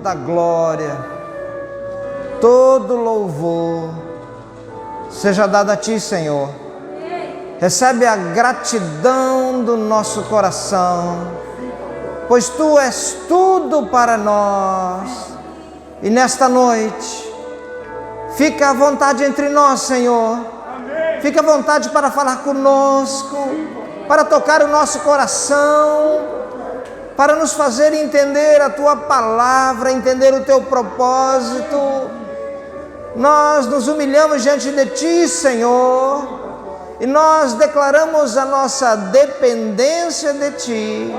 Da glória, todo louvor seja dado a Ti, Senhor. Recebe a gratidão do nosso coração, pois Tu és tudo para nós. E nesta noite, fica à vontade entre nós, Senhor. Fica à vontade para falar conosco, para tocar o nosso coração, para nos fazer entender a Tua palavra, entender o Teu propósito. Nós nos humilhamos diante de Ti, Senhor, e nós declaramos a nossa dependência de Ti.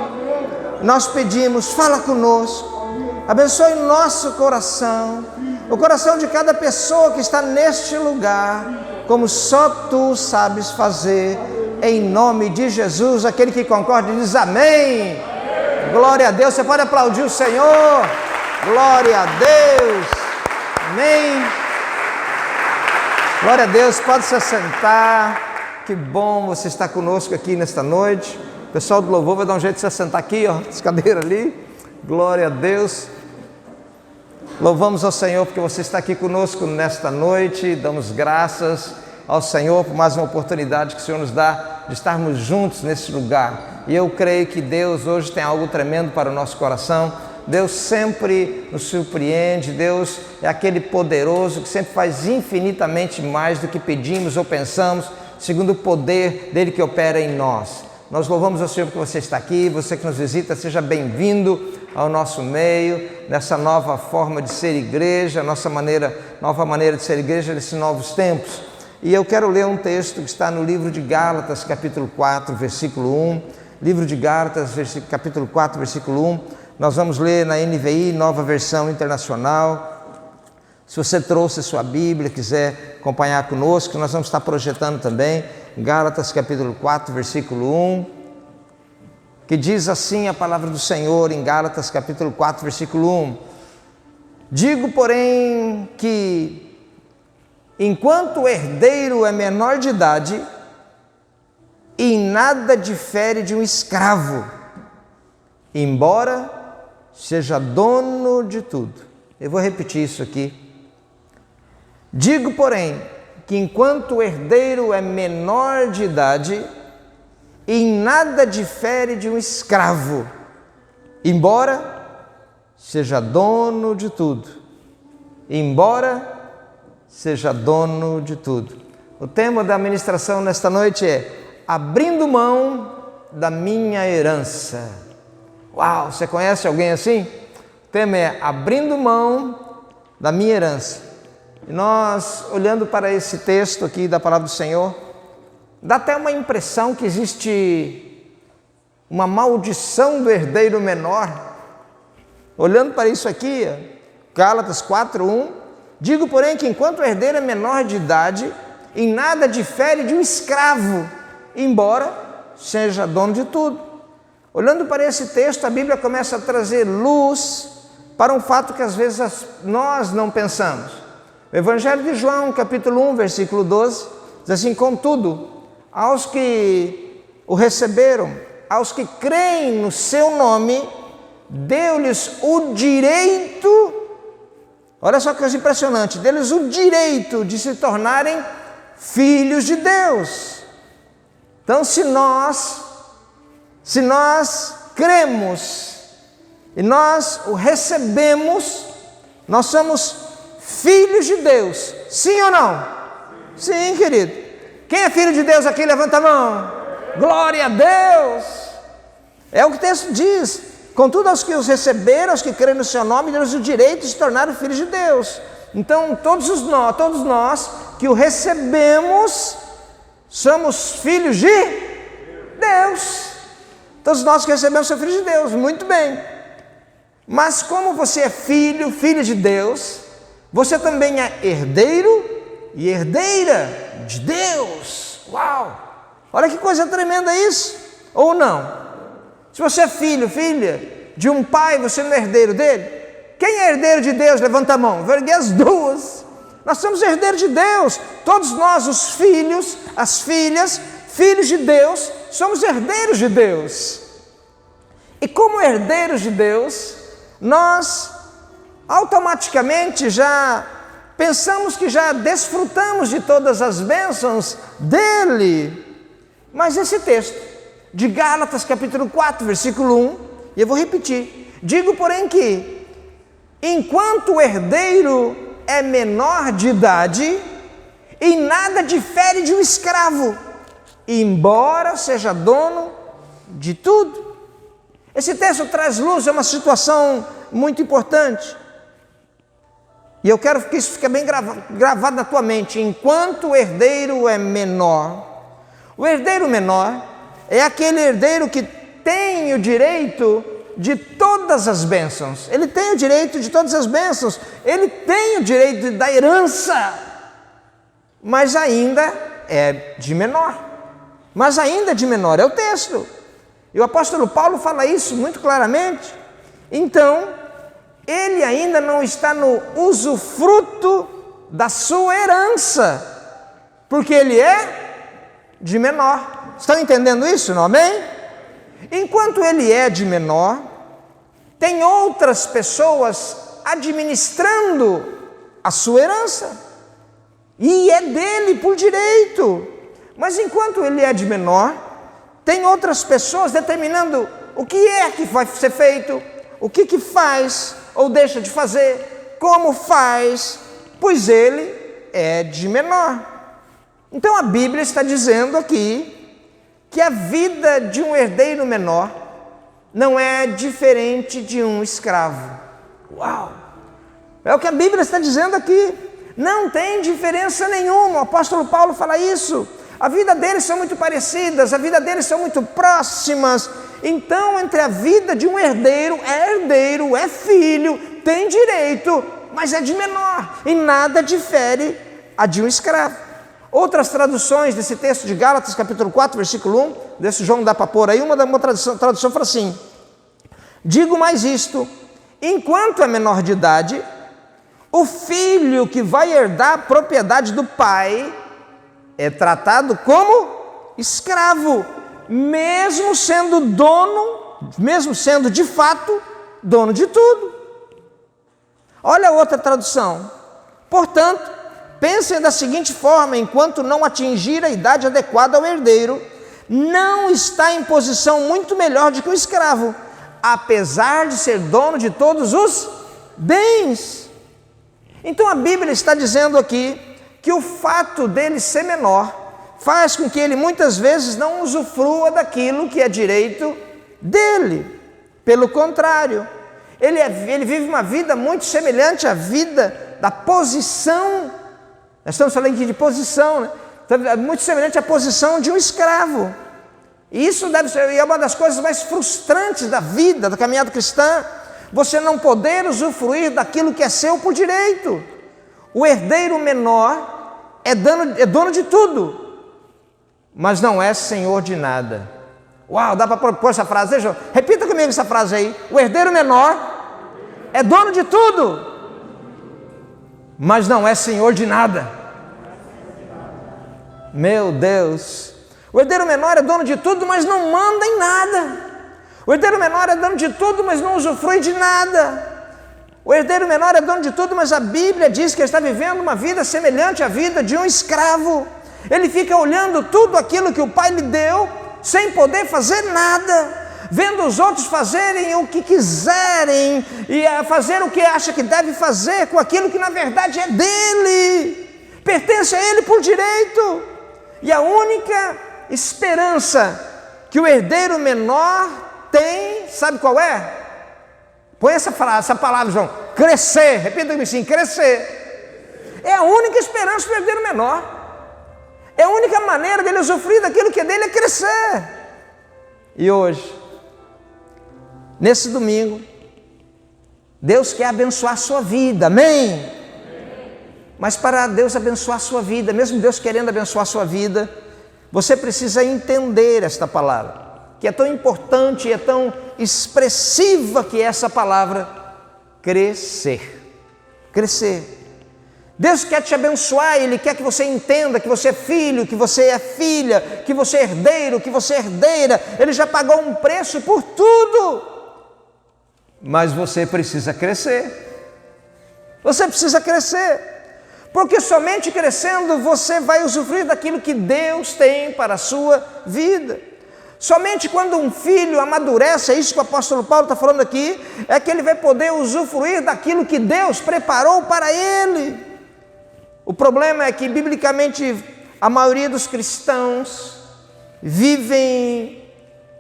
Nós pedimos, fala conosco, abençoe o nosso coração, o coração de cada pessoa que está neste lugar, como só Tu sabes fazer, em nome de Jesus. Aquele que concorda diz amém. Glória a Deus. Você pode aplaudir o Senhor. Glória a Deus. Amém. Glória a Deus. Pode se assentar. Que bom você estar conosco aqui nesta noite. O pessoal do louvor vai dar um jeito de se assentar aqui, ó, as cadeiras ali. Glória a Deus. Louvamos ao Senhor porque você está aqui conosco nesta noite. Damos graças ao Senhor por mais uma oportunidade que o Senhor nos dá de estarmos juntos nesse lugar. E eu creio que Deus hoje tem algo tremendo para o nosso coração. Deus sempre nos surpreende. Deus é aquele poderoso que sempre faz infinitamente mais do que pedimos ou pensamos, segundo o poder dele que opera em nós. Nós louvamos ao Senhor porque você está aqui. Você que nos visita, seja bem-vindo ao nosso meio, nessa nova forma de ser igreja, nova maneira de ser igreja nesses novos tempos. E eu quero ler um texto que está no livro de Gálatas, capítulo 4, versículo 1. Livro de Gálatas, capítulo 4, versículo 1. Nós vamos ler na NVI, Nova Versão Internacional. Se você trouxe a sua Bíblia, quiser acompanhar conosco, nós vamos estar projetando também Gálatas, capítulo 4, versículo 1. Que diz assim a palavra do Senhor em Gálatas, capítulo 4, versículo 1. Digo, porém, que enquanto o herdeiro é menor de idade, em nada difere de um escravo, embora seja dono de tudo. Eu vou repetir isso aqui. Digo, porém, que enquanto o herdeiro é menor de idade, em nada difere de um escravo, embora seja dono de tudo. Embora seja dono de tudo. O tema da ministração nesta noite é abrindo mão da minha herança. Uau, você conhece alguém assim? O tema é abrindo mão da minha herança. E nós, olhando para esse texto aqui da palavra do Senhor, dá até uma impressão que existe uma maldição do herdeiro menor. Olhando para isso aqui, Gálatas 4:1, digo, porém, que enquanto o herdeiro é menor de idade, em nada difere de um escravo, embora seja dono de tudo. Olhando para esse texto, a Bíblia começa a trazer luz para um fato que às vezes nós não pensamos. O Evangelho de João, capítulo 1, versículo 12, diz assim: contudo, aos que o receberam, aos que creem no seu nome, deu-lhes o direito, olha só que coisa impressionante, deu-lhes o direito de se tornarem filhos de Deus. Então, se nós cremos e nós o recebemos, nós somos filhos de Deus, sim ou não? Sim, querido. Quem é filho de Deus aqui? Levanta a mão. Glória a Deus. É o que o texto diz. Contudo, aos que os receberam, aos que creem no seu nome, deu-lhes o direito de se tornarem filhos de Deus. Então, todos nós que o recebemos, somos filhos de Deus. Todos nós que recebemos somos filhos de Deus, muito bem. Mas como você é filho de Deus, você também é herdeiro e herdeira de Deus. Uau! Olha que coisa tremenda isso, ou não? Se você é filha de um pai, você não é herdeiro dele? Quem é herdeiro de Deus? Levanta a mão. Vou erguer as duas. Nós somos herdeiros de Deus. Todos nós, os filhos, as filhas, filhos de Deus, somos herdeiros de Deus. E como herdeiros de Deus, nós automaticamente já pensamos que já desfrutamos de todas as bênçãos dele. Mas esse texto de Gálatas capítulo 4, versículo 1, e eu vou repetir: digo, porém, que enquanto o herdeiro é menor de idade, em nada difere de um escravo, embora seja dono de tudo. Esse texto traz luz a uma situação muito importante. E eu quero que isso fique bem gravado na tua mente. Enquanto o herdeiro é menor, o herdeiro menor é aquele herdeiro que tem o direito de todas as bênçãos. Ele tem o direito de todas as bênçãos. Ele tem o direito da herança, mas ainda é de menor. Mas ainda de menor, é o texto. E o apóstolo Paulo fala isso muito claramente. Então, ele ainda não está no usufruto da sua herança, porque ele é de menor. Estão entendendo isso, não? Amém? Enquanto ele é de menor, tem outras pessoas administrando a sua herança, e é dele por direito. Mas enquanto ele é de menor, tem outras pessoas determinando o que é que vai ser feito, o que faz ou deixa de fazer, como faz, pois ele é de menor. Então a Bíblia está dizendo aqui que a vida de um herdeiro menor não é diferente de um escravo. Uau! É o que a Bíblia está dizendo aqui. Não tem diferença nenhuma. O apóstolo Paulo fala isso. A vida deles são muito parecidas, a vida deles são muito próximas. Então, entre a vida de um herdeiro, é filho, tem direito, mas é de menor, e nada difere a de um escravo. Outras traduções desse texto de Gálatas, capítulo 4, versículo 1, desse João dá para pôr aí, uma tradução fala assim: digo mais isto, enquanto é menor de idade, o filho que vai herdar a propriedade do pai é tratado como escravo, mesmo sendo de fato dono de tudo. Olha a outra tradução: portanto, pensem da seguinte forma: enquanto não atingir a idade adequada ao herdeiro, não está em posição muito melhor do que o escravo, apesar de ser dono de todos os bens. Então a Bíblia está dizendo aqui que o fato dele ser menor faz com que ele muitas vezes não usufrua daquilo que é direito dele. Pelo contrário, ele vive uma vida muito semelhante à vida da posição. Nós estamos falando aqui de posição, né? Muito semelhante à posição de um escravo. E isso deve ser, é uma das coisas mais frustrantes da vida, da caminhada cristã, você não poder usufruir daquilo que é seu por direito. O herdeiro menor é dono de tudo, mas não é senhor de nada. Uau, dá para pôr essa frase? Deixa eu, repita comigo essa frase aí. O herdeiro menor é dono de tudo, mas não é senhor de nada. Meu Deus. O herdeiro menor é dono de tudo, mas não manda em nada. O herdeiro menor é dono de tudo, mas não usufrui de nada. O herdeiro menor é dono de tudo, mas a Bíblia diz que ele está vivendo uma vida semelhante à vida de um escravo. Ele fica olhando tudo aquilo que o pai lhe deu, sem poder fazer nada, vendo os outros fazerem o que quiserem, e fazer o que acha que deve fazer com aquilo que na verdade é dele, pertence a ele por direito. E a única esperança que o herdeiro menor tem, sabe qual é? Põe essa palavra, João: crescer. Repita comigo assim: crescer. É a única esperança do herdeiro menor. É a única maneira dele usufruir daquilo que é dele, é crescer. E hoje, nesse domingo, Deus quer abençoar a sua vida, amém? Mas para Deus abençoar a sua vida, mesmo Deus querendo abençoar a sua vida, você precisa entender esta palavra, que é tão importante e é tão expressiva que é essa palavra: crescer. Crescer. Deus quer te abençoar, Ele quer que você entenda que você é filho, que você é filha, que você é herdeiro, que você é herdeira. Ele já pagou um preço por tudo, mas você precisa crescer. Você precisa crescer, porque somente crescendo você vai usufruir daquilo que Deus tem para a sua vida. Somente quando um filho amadurece, é isso que o apóstolo Paulo está falando aqui, é que ele vai poder usufruir daquilo que Deus preparou para ele. O problema é que, biblicamente, a maioria dos cristãos vivem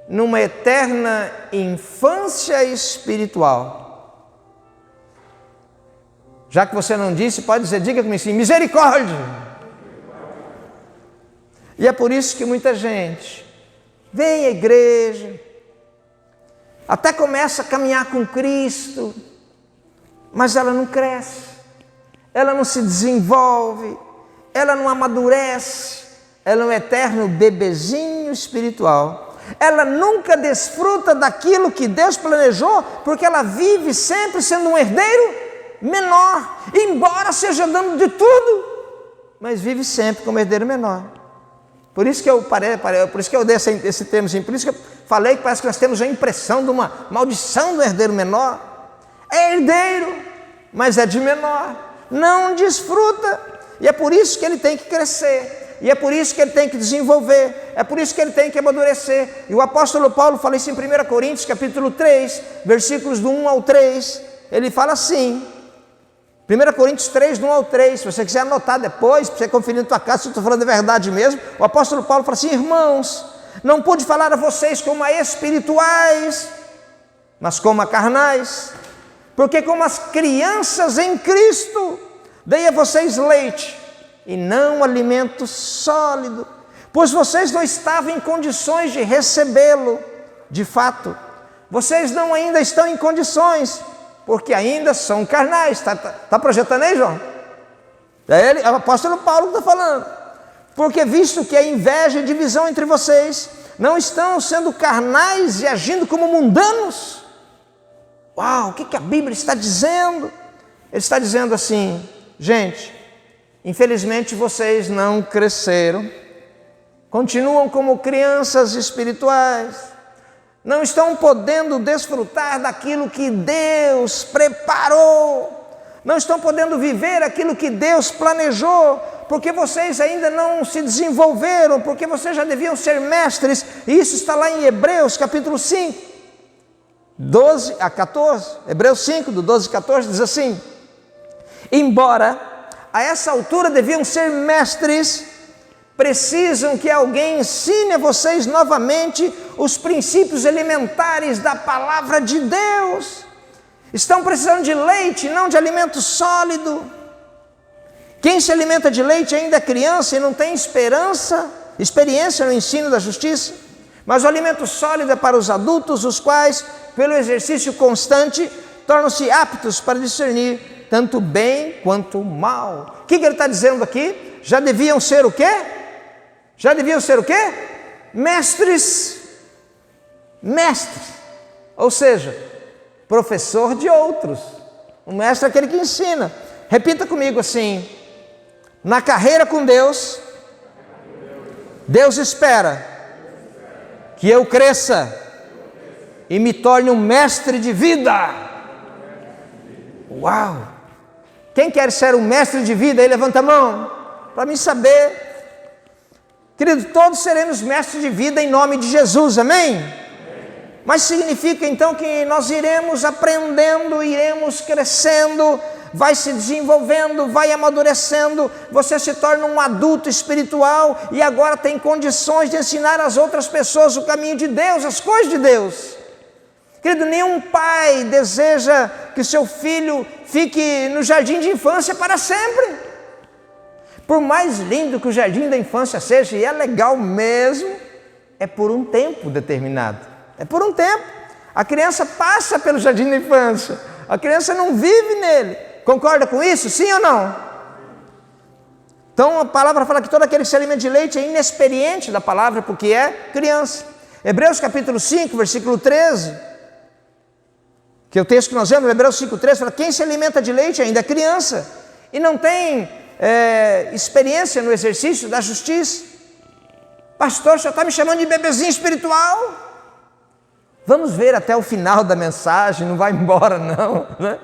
numa eterna infância espiritual. Já que você não disse, pode dizer, diga comigo assim, misericórdia. E é por isso que muita gente vem à igreja, até começa a caminhar com Cristo, mas ela não cresce, ela não se desenvolve, ela não amadurece, ela é um eterno bebezinho espiritual. Ela nunca desfruta daquilo que Deus planejou, porque ela vive sempre sendo um herdeiro menor, embora seja dando de tudo, mas vive sempre como herdeiro menor. Por isso que eu dei esse termo assim, por isso que eu falei que parece que nós temos a impressão de uma maldição do herdeiro menor. É herdeiro, mas é de menor, não desfruta, e é por isso que ele tem que crescer, e é por isso que ele tem que desenvolver, é por isso que ele tem que amadurecer. E o apóstolo Paulo fala isso em 1 Coríntios capítulo 3, versículos do 1 ao 3, ele fala assim, 1 Coríntios 3, do 1 ao 3, se você quiser anotar depois, para você conferir na tua casa se eu estou falando a verdade mesmo, o apóstolo Paulo fala assim, irmãos, não pude falar a vocês como a espirituais, mas como a carnais, porque como as crianças em Cristo, dei a vocês leite, e não alimento sólido, pois vocês não estavam em condições de recebê-lo, de fato, vocês não ainda estão em condições, porque ainda são carnais. Está projetando aí, João? É o apóstolo Paulo que está falando. Porque visto que a inveja e divisão entre vocês não estão sendo carnais e agindo como mundanos. Uau, o que a Bíblia está dizendo? Ele está dizendo assim, gente, infelizmente vocês não cresceram, continuam como crianças espirituais, não estão podendo desfrutar daquilo que Deus preparou, não estão podendo viver aquilo que Deus planejou, porque vocês ainda não se desenvolveram, porque vocês já deviam ser mestres, e isso está lá em Hebreus capítulo 5, 12 a 14, Hebreus 5, do 12 a 14, diz assim, embora a essa altura deviam ser mestres, precisam que alguém ensine a vocês novamente os princípios elementares da palavra de Deus. Estão precisando de leite, não de alimento sólido. Quem se alimenta de leite ainda é criança e não tem experiência no ensino da justiça. Mas o alimento sólido é para os adultos, os quais, pelo exercício constante, tornam-se aptos para discernir tanto bem quanto mal. O que ele está dizendo aqui? Já deviam ser o quê? Já deviam ser o quê? Mestres. Ou seja, professor de outros. O mestre é aquele que ensina. Repita comigo assim, na carreira com Deus, Deus espera que eu cresça e me torne um mestre de vida. Uau! Quem quer ser um mestre de vida aí, levanta a mão, para mim saber. Querido, todos seremos mestres de vida em nome de Jesus, amém? Mas significa então que nós iremos aprendendo, iremos crescendo, vai se desenvolvendo, vai amadurecendo, você se torna um adulto espiritual e agora tem condições de ensinar às outras pessoas o caminho de Deus, as coisas de Deus. Querido, nenhum pai deseja que seu filho fique no jardim de infância para sempre. Por mais lindo que o jardim da infância seja, e é legal mesmo, é por um tempo determinado. É por um tempo. A criança passa pelo jardim da infância. A criança não vive nele. Concorda com isso? Sim ou não? Então a palavra fala que todo aquele que se alimenta de leite é inexperiente da palavra, porque é criança. Hebreus capítulo 5, versículo 13, que é o texto que nós vemos, Hebreus 5,13, fala, quem se alimenta de leite ainda é criança, e não tem experiência no exercício da justiça. Pastor, o senhor está me chamando de bebezinho espiritual? Vamos ver até o final da mensagem, não vai embora não, né?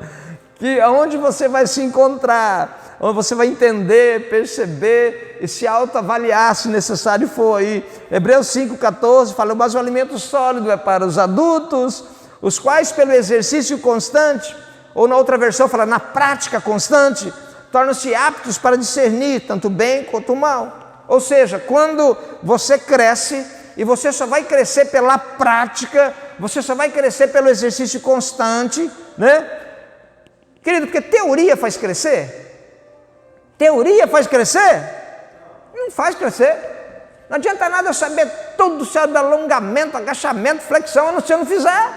que aonde você vai se encontrar, onde você vai entender, perceber e se autoavaliar se necessário for. Aí, Hebreus 5,14 fala, mas o alimento sólido é para os adultos, os quais pelo exercício constante, ou na outra versão fala, na prática constante, tornam-se aptos para discernir tanto o bem quanto o mal. Ou seja, quando você cresce, e você só vai crescer pela prática, você só vai crescer pelo exercício constante, né? Querido, porque teoria faz crescer? Teoria faz crescer? Não faz crescer. Não adianta nada eu saber tudo sobre alongamento, agachamento, flexão, se eu não fizer.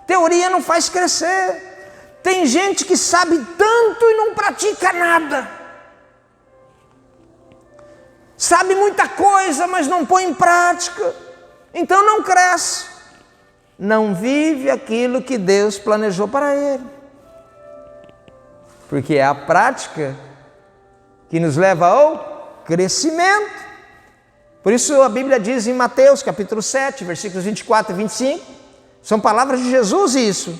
Teoria não faz crescer. Tem gente que sabe tanto e não pratica nada. Sabe muita coisa, mas não põe em prática. Então não cresce. Não vive aquilo que Deus planejou para ele. Porque é a prática que nos leva ao crescimento. Por isso a Bíblia diz em Mateus capítulo 7, versículos 24 e 25, são palavras de Jesus isso.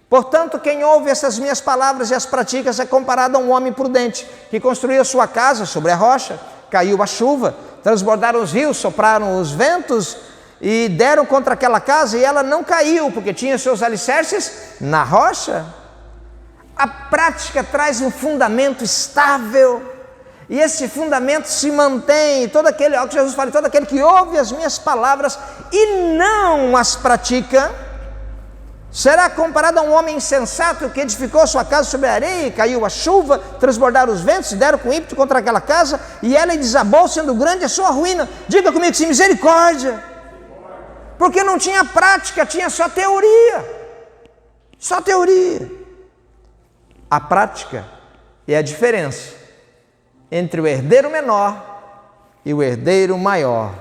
Portanto, quem ouve essas minhas palavras e as pratica é comparado a um homem prudente, que construiu a sua casa sobre a rocha, caiu a chuva, transbordaram os rios, sopraram os ventos e deram contra aquela casa e ela não caiu, porque tinha seus alicerces na rocha. A prática traz um fundamento estável, e esse fundamento se mantém. Todo aquele, ó, que Jesus fala, todo aquele que ouve as minhas palavras e não as pratica, será comparado a um homem insensato que edificou sua casa sobre a areia, e caiu a chuva, transbordaram os ventos, e deram com ímpeto contra aquela casa, e ela desabou, sendo grande a sua ruína. Diga comigo, sim, misericórdia. Porque não tinha prática, tinha só teoria. Só teoria. A prática é a diferença entre o herdeiro menor e o herdeiro maior.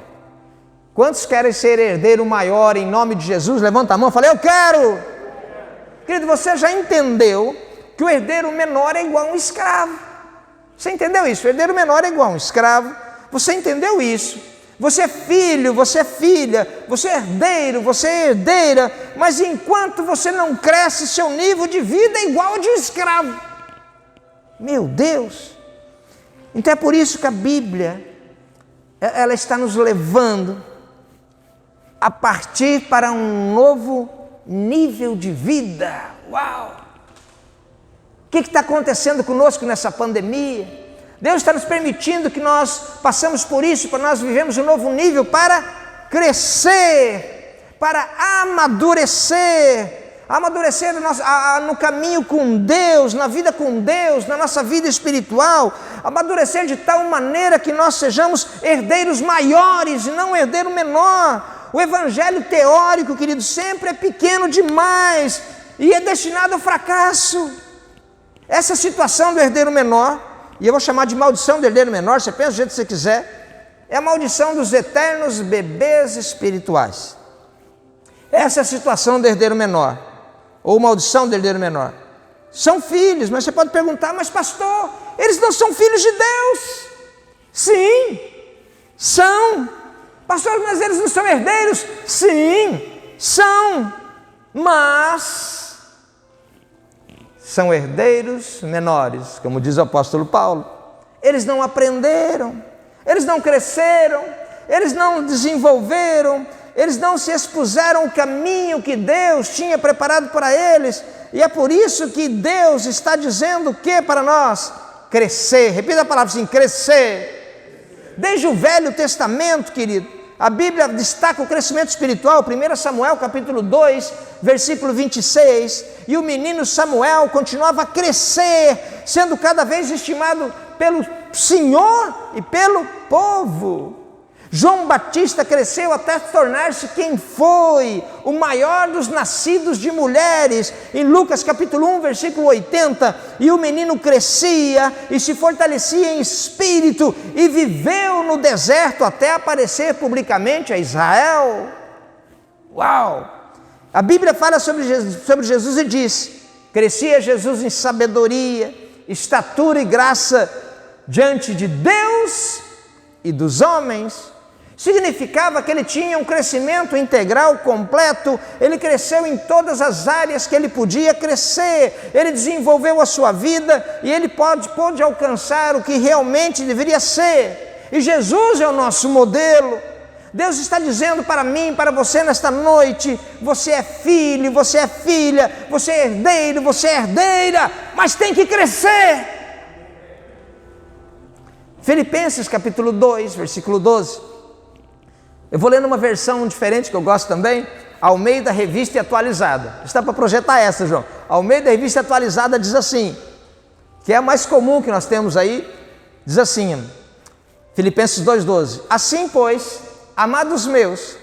Quantos querem ser herdeiro maior em nome de Jesus? Levanta a mão e fala, eu quero. Querido, você já entendeu que o herdeiro menor é igual a um escravo. Você entendeu isso? O herdeiro menor é igual a um escravo. Você entendeu isso? Você é filho, você é filha, você é herdeiro, você é herdeira, mas enquanto você não cresce, seu nível de vida é igual ao de um escravo. Meu Deus! Então é por isso que a Bíblia, ela está nos levando a partir para um novo nível de vida. Uau! O que está acontecendo conosco nessa pandemia? Deus está nos permitindo que nós passemos por isso, para nós vivemos um novo nível, para crescer, para amadurecer no caminho com Deus, na vida com Deus, na nossa vida espiritual, amadurecer de tal maneira que nós sejamos herdeiros maiores e não herdeiro menor. O evangelho teórico, querido, sempre é pequeno demais e é destinado ao fracasso. Essa situação do herdeiro menor, e eu vou chamar de maldição do herdeiro menor, você pensa do jeito que você quiser, é a maldição dos eternos bebês espirituais. Essa é a situação do herdeiro menor, ou maldição do herdeiro menor. São filhos, mas você pode perguntar, mas pastor, eles não são filhos de Deus? Sim, são. Pastor, mas eles não são herdeiros? Sim, são, mas são herdeiros menores, como diz o apóstolo Paulo. Eles não aprenderam, eles não cresceram, eles não desenvolveram, eles não se expuseram ao caminho que Deus tinha preparado para eles, e é por isso que Deus está dizendo o que para nós? Crescer. Repita a palavra assim, crescer. Desde o Velho Testamento, querido, a Bíblia destaca o crescimento espiritual. 1 Samuel capítulo 2, versículo 26, e o menino Samuel continuava a crescer, sendo cada vez estimado pelo Senhor e pelo povo. João Batista cresceu até tornar-se quem foi, o maior dos nascidos de mulheres, em Lucas capítulo 1, versículo 80, e o menino crescia e se fortalecia em espírito e viveu no deserto até aparecer publicamente a Israel. Uau! A Bíblia fala sobre Jesus e diz, crescia Jesus em sabedoria, estatura e graça diante de Deus e dos homens. Significava que ele tinha um crescimento integral, completo, ele cresceu em todas as áreas que ele podia crescer, ele desenvolveu a sua vida e ele pôde alcançar o que realmente deveria ser. E Jesus é o nosso modelo. Deus está dizendo para mim, para você nesta noite: você é filho, você é filha, você é herdeiro, você é herdeira, mas tem que crescer. Filipenses capítulo 2, versículo 12. Eu vou ler numa versão diferente que eu gosto também, Almeida Revista e Atualizada. Está para projetar essa, João. Almeida Revista Atualizada diz assim, que é a mais comum que nós temos aí, diz assim, Filipenses 2,12: assim, pois, amados meus,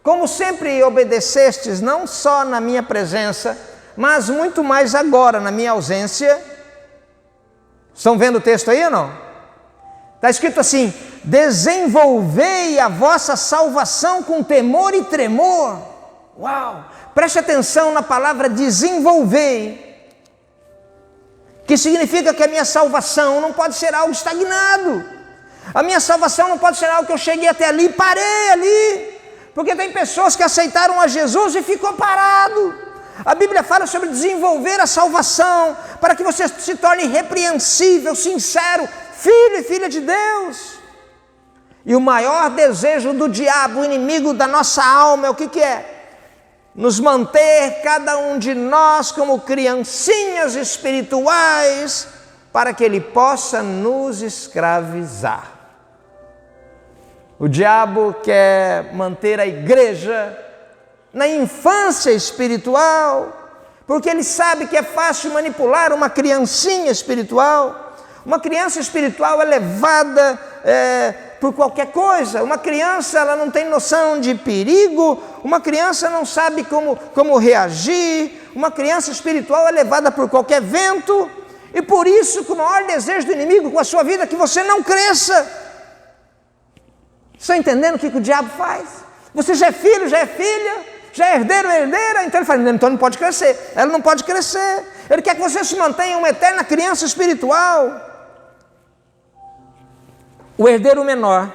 como sempre obedecestes, não só na minha presença, mas muito mais agora na minha ausência. Estão vendo o texto aí ou não? Está escrito assim: desenvolvei a vossa salvação com temor e tremor. Uau! Preste atenção na palavra desenvolvei, que significa que a minha salvação não pode ser algo estagnado. A minha salvação não pode ser algo que eu cheguei até ali e parei ali, porque tem pessoas que aceitaram a Jesus e ficou parado. A Bíblia fala sobre desenvolver a salvação, para que você se torne irrepreensível, sincero, filho e filha de Deus. E o maior desejo do diabo, o inimigo da nossa alma, é o que é? Nos manter, cada um de nós, como criancinhas espirituais, para que ele possa nos escravizar. O diabo quer manter a igreja na infância espiritual, porque ele sabe que é fácil manipular uma criancinha espiritual. Uma criança espiritual é levada por qualquer coisa. Uma criança, ela não tem noção de perigo, uma criança não sabe como reagir, uma criança espiritual é levada por qualquer vento, e por isso que o maior desejo do inimigo com a sua vida é que você não cresça. Estão entendendo o que o diabo faz? Você já é filho, já é filha, já é herdeiro, herdeira, então ele fala, então não pode crescer, ela não pode crescer. Ele quer que você se mantenha uma eterna criança espiritual. O herdeiro menor,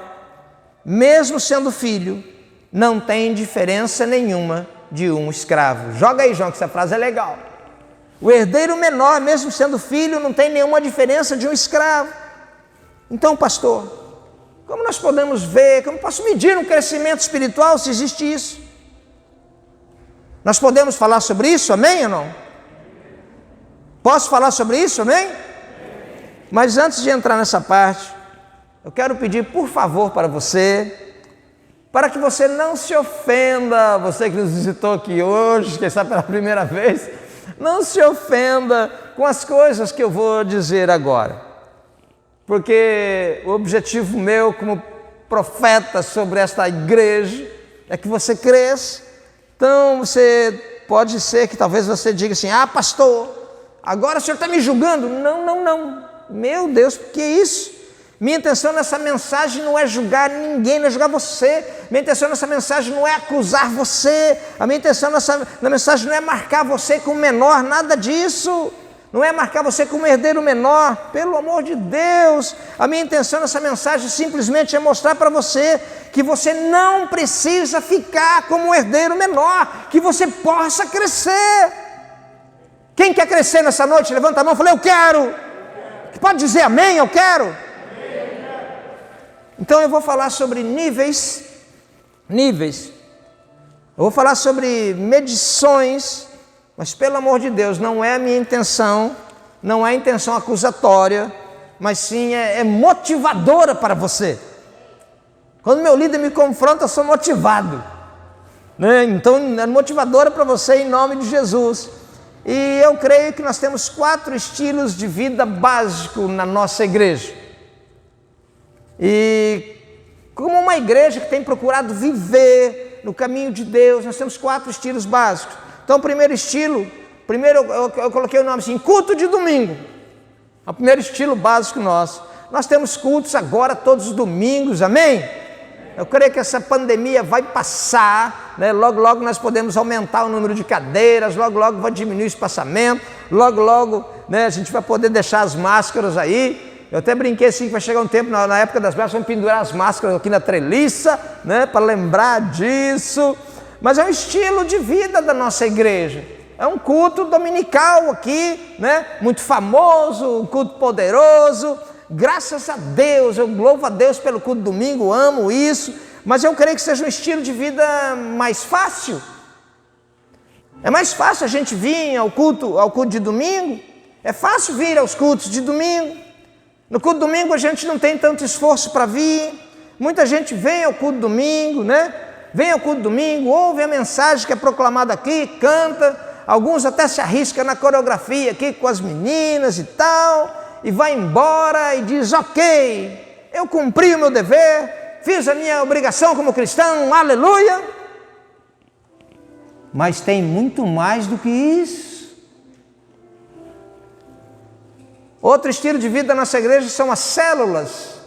mesmo sendo filho, não tem diferença nenhuma de um escravo. Joga aí, João, que essa frase é legal. O herdeiro menor, mesmo sendo filho, não tem nenhuma diferença de um escravo. Então, pastor, como nós podemos ver, como posso medir um crescimento espiritual se existe isso? Nós podemos falar sobre isso, amém ou não? Posso falar sobre isso, amém? Mas antes de entrar nessa parte, eu quero pedir, por favor, para que você não se ofenda, você que nos visitou aqui hoje, quem sabe pela primeira vez, não se ofenda com as coisas que eu vou dizer agora, porque o objetivo meu como profeta sobre esta igreja é que você cresça. Então você pode ser que talvez você diga assim, pastor, agora o senhor está me julgando. Não, meu Deus, que isso? Minha intenção nessa mensagem não é julgar ninguém, não é julgar você. Minha intenção nessa mensagem não é acusar você. A minha intenção na mensagem não é marcar você como menor, nada disso. Não é marcar você como herdeiro menor, pelo amor de Deus. A minha intenção nessa mensagem simplesmente é mostrar para você que você não precisa ficar como um herdeiro menor, que você possa crescer. Quem quer crescer nessa noite? Levanta a mão e fala, eu quero. Pode dizer amém, eu quero. Então eu vou falar sobre níveis. Eu vou falar sobre medições, mas pelo amor de Deus, não é a minha intenção, não é a intenção acusatória, mas sim é motivadora para você. Quando meu líder me confronta, eu sou motivado, né? Então é motivadora para você em nome de Jesus. E eu creio que nós temos 4 estilos de vida básicos na nossa igreja. E como uma igreja que tem procurado viver no caminho de Deus, nós temos 4 estilos básicos. Então o primeiro estilo, eu coloquei o nome assim, culto de domingo. É o primeiro estilo básico nosso. Nós temos cultos agora todos os domingos, amém? Eu creio que essa pandemia vai passar, né? Logo nós podemos aumentar o número de cadeiras, logo vai diminuir o espaçamento, logo, né, a gente vai poder deixar as máscaras aí. Eu até brinquei assim que vai chegar um tempo, na época das festas, vamos pendurar as máscaras aqui na treliça, né, para lembrar disso. Mas é um estilo de vida da nossa igreja. É um culto dominical aqui, né, muito famoso, um culto poderoso. Graças a Deus, eu louvo a Deus pelo culto domingo, amo isso. Mas eu creio que seja um estilo de vida mais fácil. É mais fácil a gente vir ao culto de domingo. É fácil vir aos cultos de domingo. No culto de domingo a gente não tem tanto esforço para vir. Muita gente vem ao culto de domingo, né? Vem ao culto de domingo, ouve a mensagem que é proclamada aqui, canta. Alguns até se arriscam na coreografia aqui com as meninas e tal. E vai embora e diz, ok, eu cumpri o meu dever, fiz a minha obrigação como cristão, aleluia. Mas tem muito mais do que isso. Outro estilo de vida da nossa igreja são as células.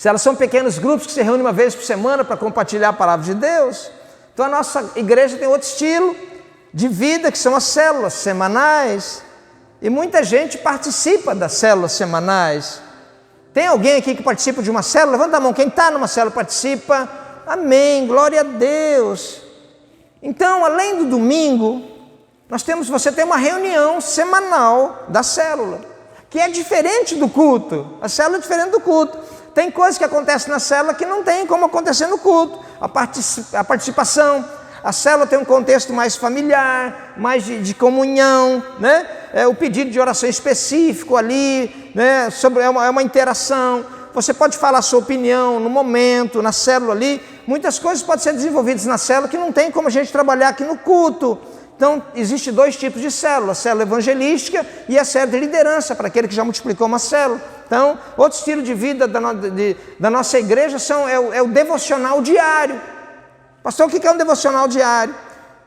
Elas são pequenos grupos que se reúnem uma vez por semana para compartilhar a palavra de Deus. Então a nossa igreja tem outro estilo de vida, que são as células semanais. E muita gente participa das células semanais. Tem alguém aqui que participa de uma célula? Levanta a mão, quem está numa célula participa. Amém, glória a Deus. Então, além do domingo, você tem uma reunião semanal da célula, que é diferente do culto. A célula é diferente do culto. Tem coisas que acontecem na célula que não tem como acontecer no culto. A participação. A célula tem um contexto mais familiar, mais de comunhão, né? O pedido de oração específico ali, né? É uma interação. Você pode falar a sua opinião no momento, na célula ali. Muitas coisas podem ser desenvolvidas na célula que não tem como a gente trabalhar aqui no culto. Então, existem dois tipos de célula, a célula evangelística e a célula de liderança, para aquele que já multiplicou uma célula. Então, outro estilo de vida da nossa igreja é o devocional diário. Pastor, o que é um devocional diário?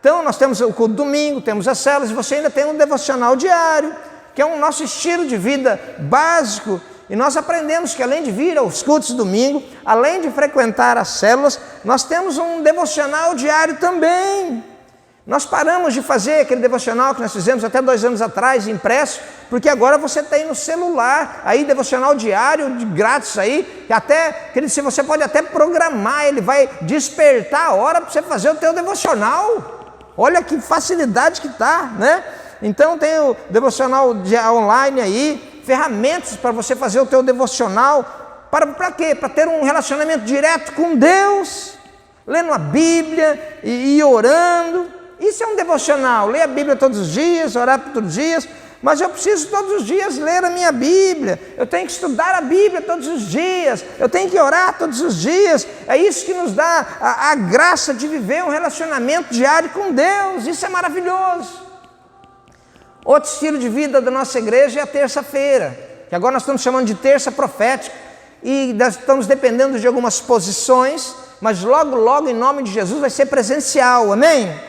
Então, nós temos o culto domingo, temos as células, e você ainda tem um devocional diário, que é o nosso estilo de vida básico. E nós aprendemos que além de vir aos cultos domingo, além de frequentar as células, nós temos um devocional diário também. Nós paramos de fazer aquele devocional que nós fizemos até 2 anos atrás, impresso, porque agora você tem no celular, aí devocional diário, de grátis aí, que até, você pode até programar, ele vai despertar a hora para você fazer o teu devocional. Olha que facilidade que está, né? Então tem o devocional online aí, ferramentas para você fazer o teu devocional, para quê? Para ter um relacionamento direto com Deus, lendo a Bíblia e orando. Isso é um devocional, ler a Bíblia todos os dias, orar todos os dias, mas eu preciso todos os dias ler a minha Bíblia, eu tenho que estudar a Bíblia todos os dias, eu tenho que orar todos os dias. É isso que nos dá a graça de viver um relacionamento diário com Deus, isso é maravilhoso. Outro estilo de vida da nossa igreja é a terça-feira, que agora nós estamos chamando de terça profética, e nós estamos dependendo de algumas posições, mas logo, logo, em nome de Jesus, vai ser presencial, amém?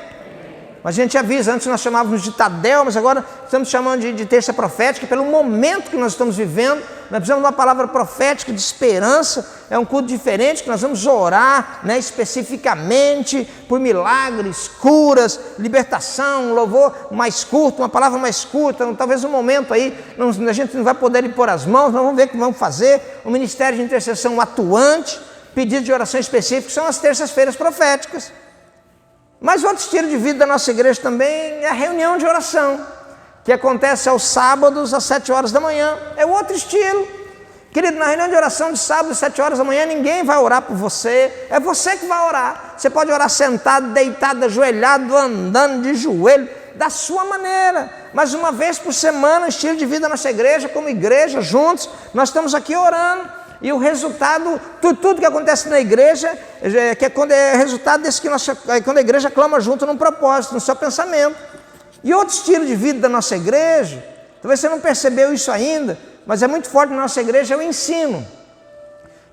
A gente avisa, antes nós chamávamos de Tadel, mas agora estamos chamando de terça profética, pelo momento que nós estamos vivendo. Nós precisamos de uma palavra profética de esperança, é um culto diferente, que nós vamos orar, né, especificamente por milagres, curas, libertação, um louvor mais curto, uma palavra mais curta, talvez um momento aí, a gente não vai poder impor as mãos, nós vamos ver o que vamos fazer, o ministério de intercessão atuante, pedido de oração específico, são as terças-feiras proféticas. Mas outro estilo de vida da nossa igreja também é a reunião de oração, que acontece aos sábados às 7 horas da manhã. É outro estilo. Querido, na reunião de oração de sábado às 7 horas da manhã, ninguém vai orar por você, é você que vai orar. Você pode orar sentado, deitado, ajoelhado, andando de joelho, da sua maneira. Mas uma vez por semana, o estilo de vida da nossa igreja, como igreja, juntos, nós estamos aqui orando. E o resultado, tudo que acontece na igreja, que é resultado desse quando a igreja clama junto num propósito, no seu pensamento. E outro estilo de vida da nossa igreja, talvez você não percebeu isso ainda, mas é muito forte na nossa igreja, é o ensino.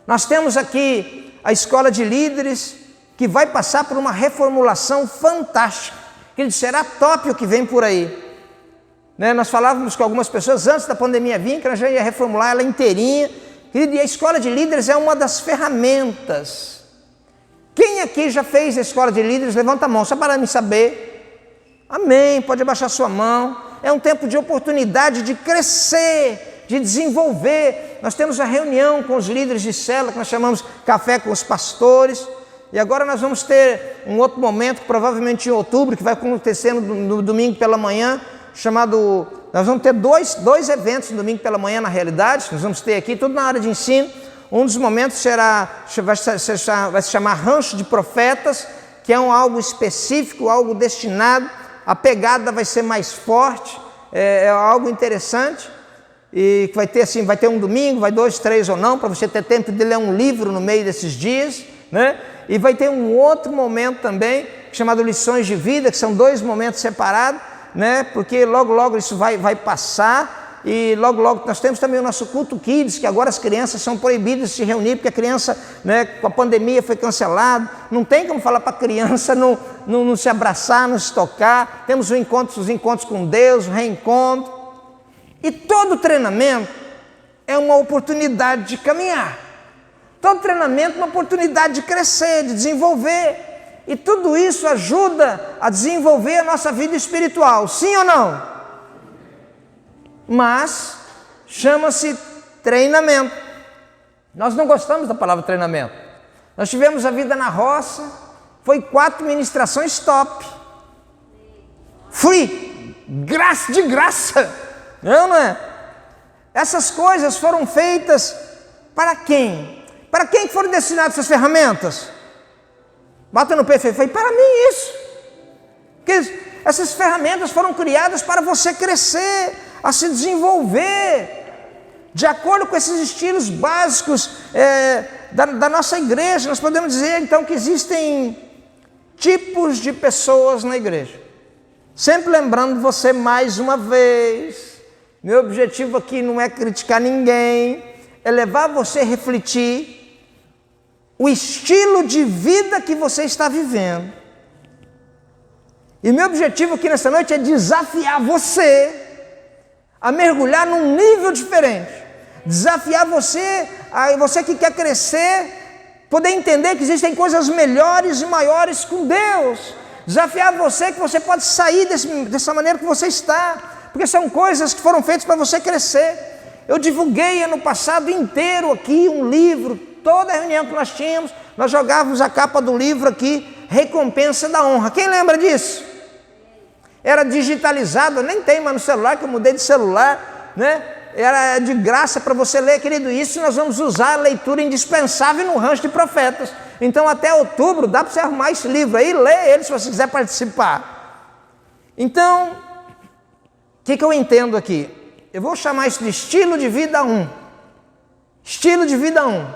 Nós temos aqui a escola de líderes, que vai passar por uma reformulação fantástica. Que será top o que vem por aí. Né? Nós falávamos com algumas pessoas antes da pandemia vir, que nós já ia reformular ela inteirinha. E a escola de líderes é uma das ferramentas. Quem aqui já fez a escola de líderes? Levanta a mão, só para me saber. Amém, pode abaixar sua mão. É um tempo de oportunidade de crescer de desenvolver. Nós temos a reunião com os líderes de célula, que nós chamamos Café com os Pastores, e agora nós vamos ter um outro momento, provavelmente em outubro, que vai acontecer no domingo pela manhã, chamado... Nós vamos ter dois eventos no domingo pela manhã, na realidade, nós vamos ter aqui, tudo na área de ensino. Um dos momentos vai se chamar Rancho de Profetas, que é algo específico, algo destinado, a pegada vai ser mais forte, é algo interessante, e que vai ter um domingo, vai 2, 3 ou não, para você ter tempo de ler um livro no meio desses dias, né? E vai ter um outro momento também, chamado Lições de Vida, que são 2 momentos separados, né? Porque logo isso vai passar, e logo nós temos também o nosso culto Kids, que agora as crianças são proibidas de se reunir, porque a criança, né, com a pandemia foi cancelado, não tem como falar para a criança não se abraçar, não se tocar. Temos os encontros com Deus, o reencontro, e todo treinamento é uma oportunidade de caminhar, todo treinamento é uma oportunidade de crescer, de desenvolver, e tudo isso ajuda a desenvolver a nossa vida espiritual, sim ou não? Mas chama-se treinamento. Nós não gostamos da palavra treinamento. Nós tivemos a vida na roça, foi 4 ministrações top, free, de graça, não é? Essas coisas foram feitas para quem? Para quem foram destinadas essas ferramentas? Bata no peito, foi para mim isso. Porque essas ferramentas foram criadas para você crescer, a se desenvolver, de acordo com esses estilos básicos da nossa igreja. Nós podemos dizer então que existem tipos de pessoas na igreja. Sempre lembrando você mais uma vez, meu objetivo aqui não é criticar ninguém, é levar você a refletir o estilo de vida que você está vivendo. E meu objetivo aqui nessa noite é desafiar você a mergulhar num nível diferente, desafiar você que quer crescer, poder entender que existem coisas melhores e maiores com Deus, desafiar você que você pode sair dessa maneira que você está, porque são coisas que foram feitas para você crescer. Eu divulguei ano passado inteiro aqui um livro, toda a reunião que nós tínhamos, nós jogávamos a capa do livro aqui, Recompensa da Honra. Quem lembra disso? Era digitalizado, nem tem mais no celular, que eu mudei de celular, né? Era de graça para você ler, querido. Isso nós vamos usar a leitura indispensável no Rancho de Profetas. Então até outubro dá para você arrumar esse livro aí, ler ele se você quiser participar. Então, o que eu entendo aqui? Eu vou chamar isso de estilo de vida 1. Estilo de vida 1.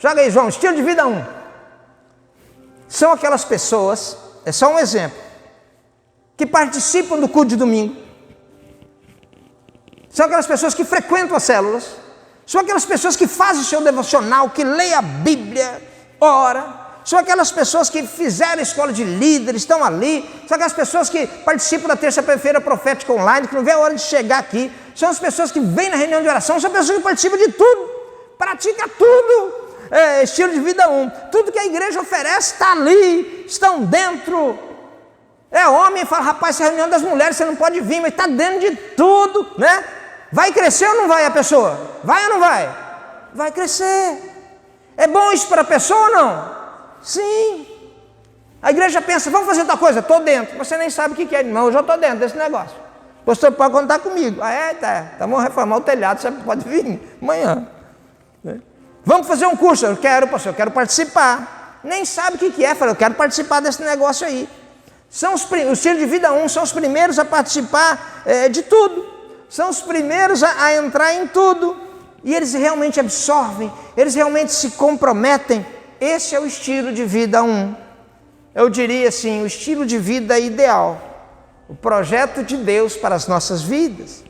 Joga aí, João, estilo de vida 1. São aquelas pessoas, é só um exemplo, que participam do culto de domingo, são aquelas pessoas que frequentam as células, são aquelas pessoas que fazem o seu devocional, que leem a Bíblia, ora, são aquelas pessoas que fizeram a escola de líderes, estão ali, são aquelas pessoas que participam da terça-feira profética online, que não vê a hora de chegar aqui, são as pessoas que vêm na reunião de oração, são pessoas que participam de tudo, praticam tudo. Estilo de vida 1, tudo que a igreja oferece está ali, estão dentro. Homem fala, rapaz, essa reunião das mulheres você não pode vir, mas está dentro de tudo, né? Vai crescer ou não vai a pessoa? Vai ou não vai? Vai crescer. É bom isso para a pessoa ou não? Sim. A igreja pensa, vamos fazer outra coisa, estou dentro. Você nem sabe o que é, não, eu já estou dentro desse negócio. Você pode contar comigo. Tá, vamos reformar o telhado, você pode vir amanhã. Vamos fazer um curso, eu quero, pastor, eu quero participar. Nem sabe o que é, fala, eu quero participar desse negócio aí. O estilo de vida 1 são os primeiros a participar de tudo, são os primeiros a entrar em tudo, e eles realmente absorvem, eles realmente se comprometem. Esse é o estilo de vida 1. Eu diria assim, o estilo de vida ideal, o projeto de Deus para as nossas vidas.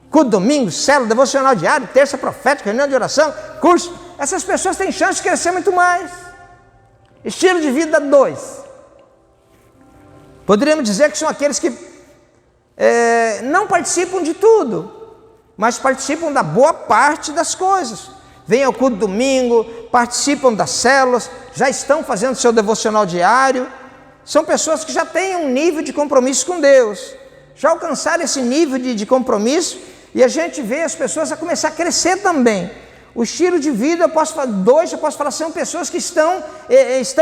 Culto domingo, célula, devocional diário, terça profética, reunião de oração, curso. Essas pessoas têm chance de crescer muito mais. Estilo de vida 2. Poderíamos dizer que são aqueles que não participam de tudo, mas participam da boa parte das coisas. Vêm ao culto domingo, participam das células, já estão fazendo seu devocional diário. São pessoas que já têm um nível de compromisso com Deus. Já alcançaram esse nível de compromisso E a gente vê as pessoas a começar a crescer também. O estilo de vida, eu posso falar, são pessoas que estão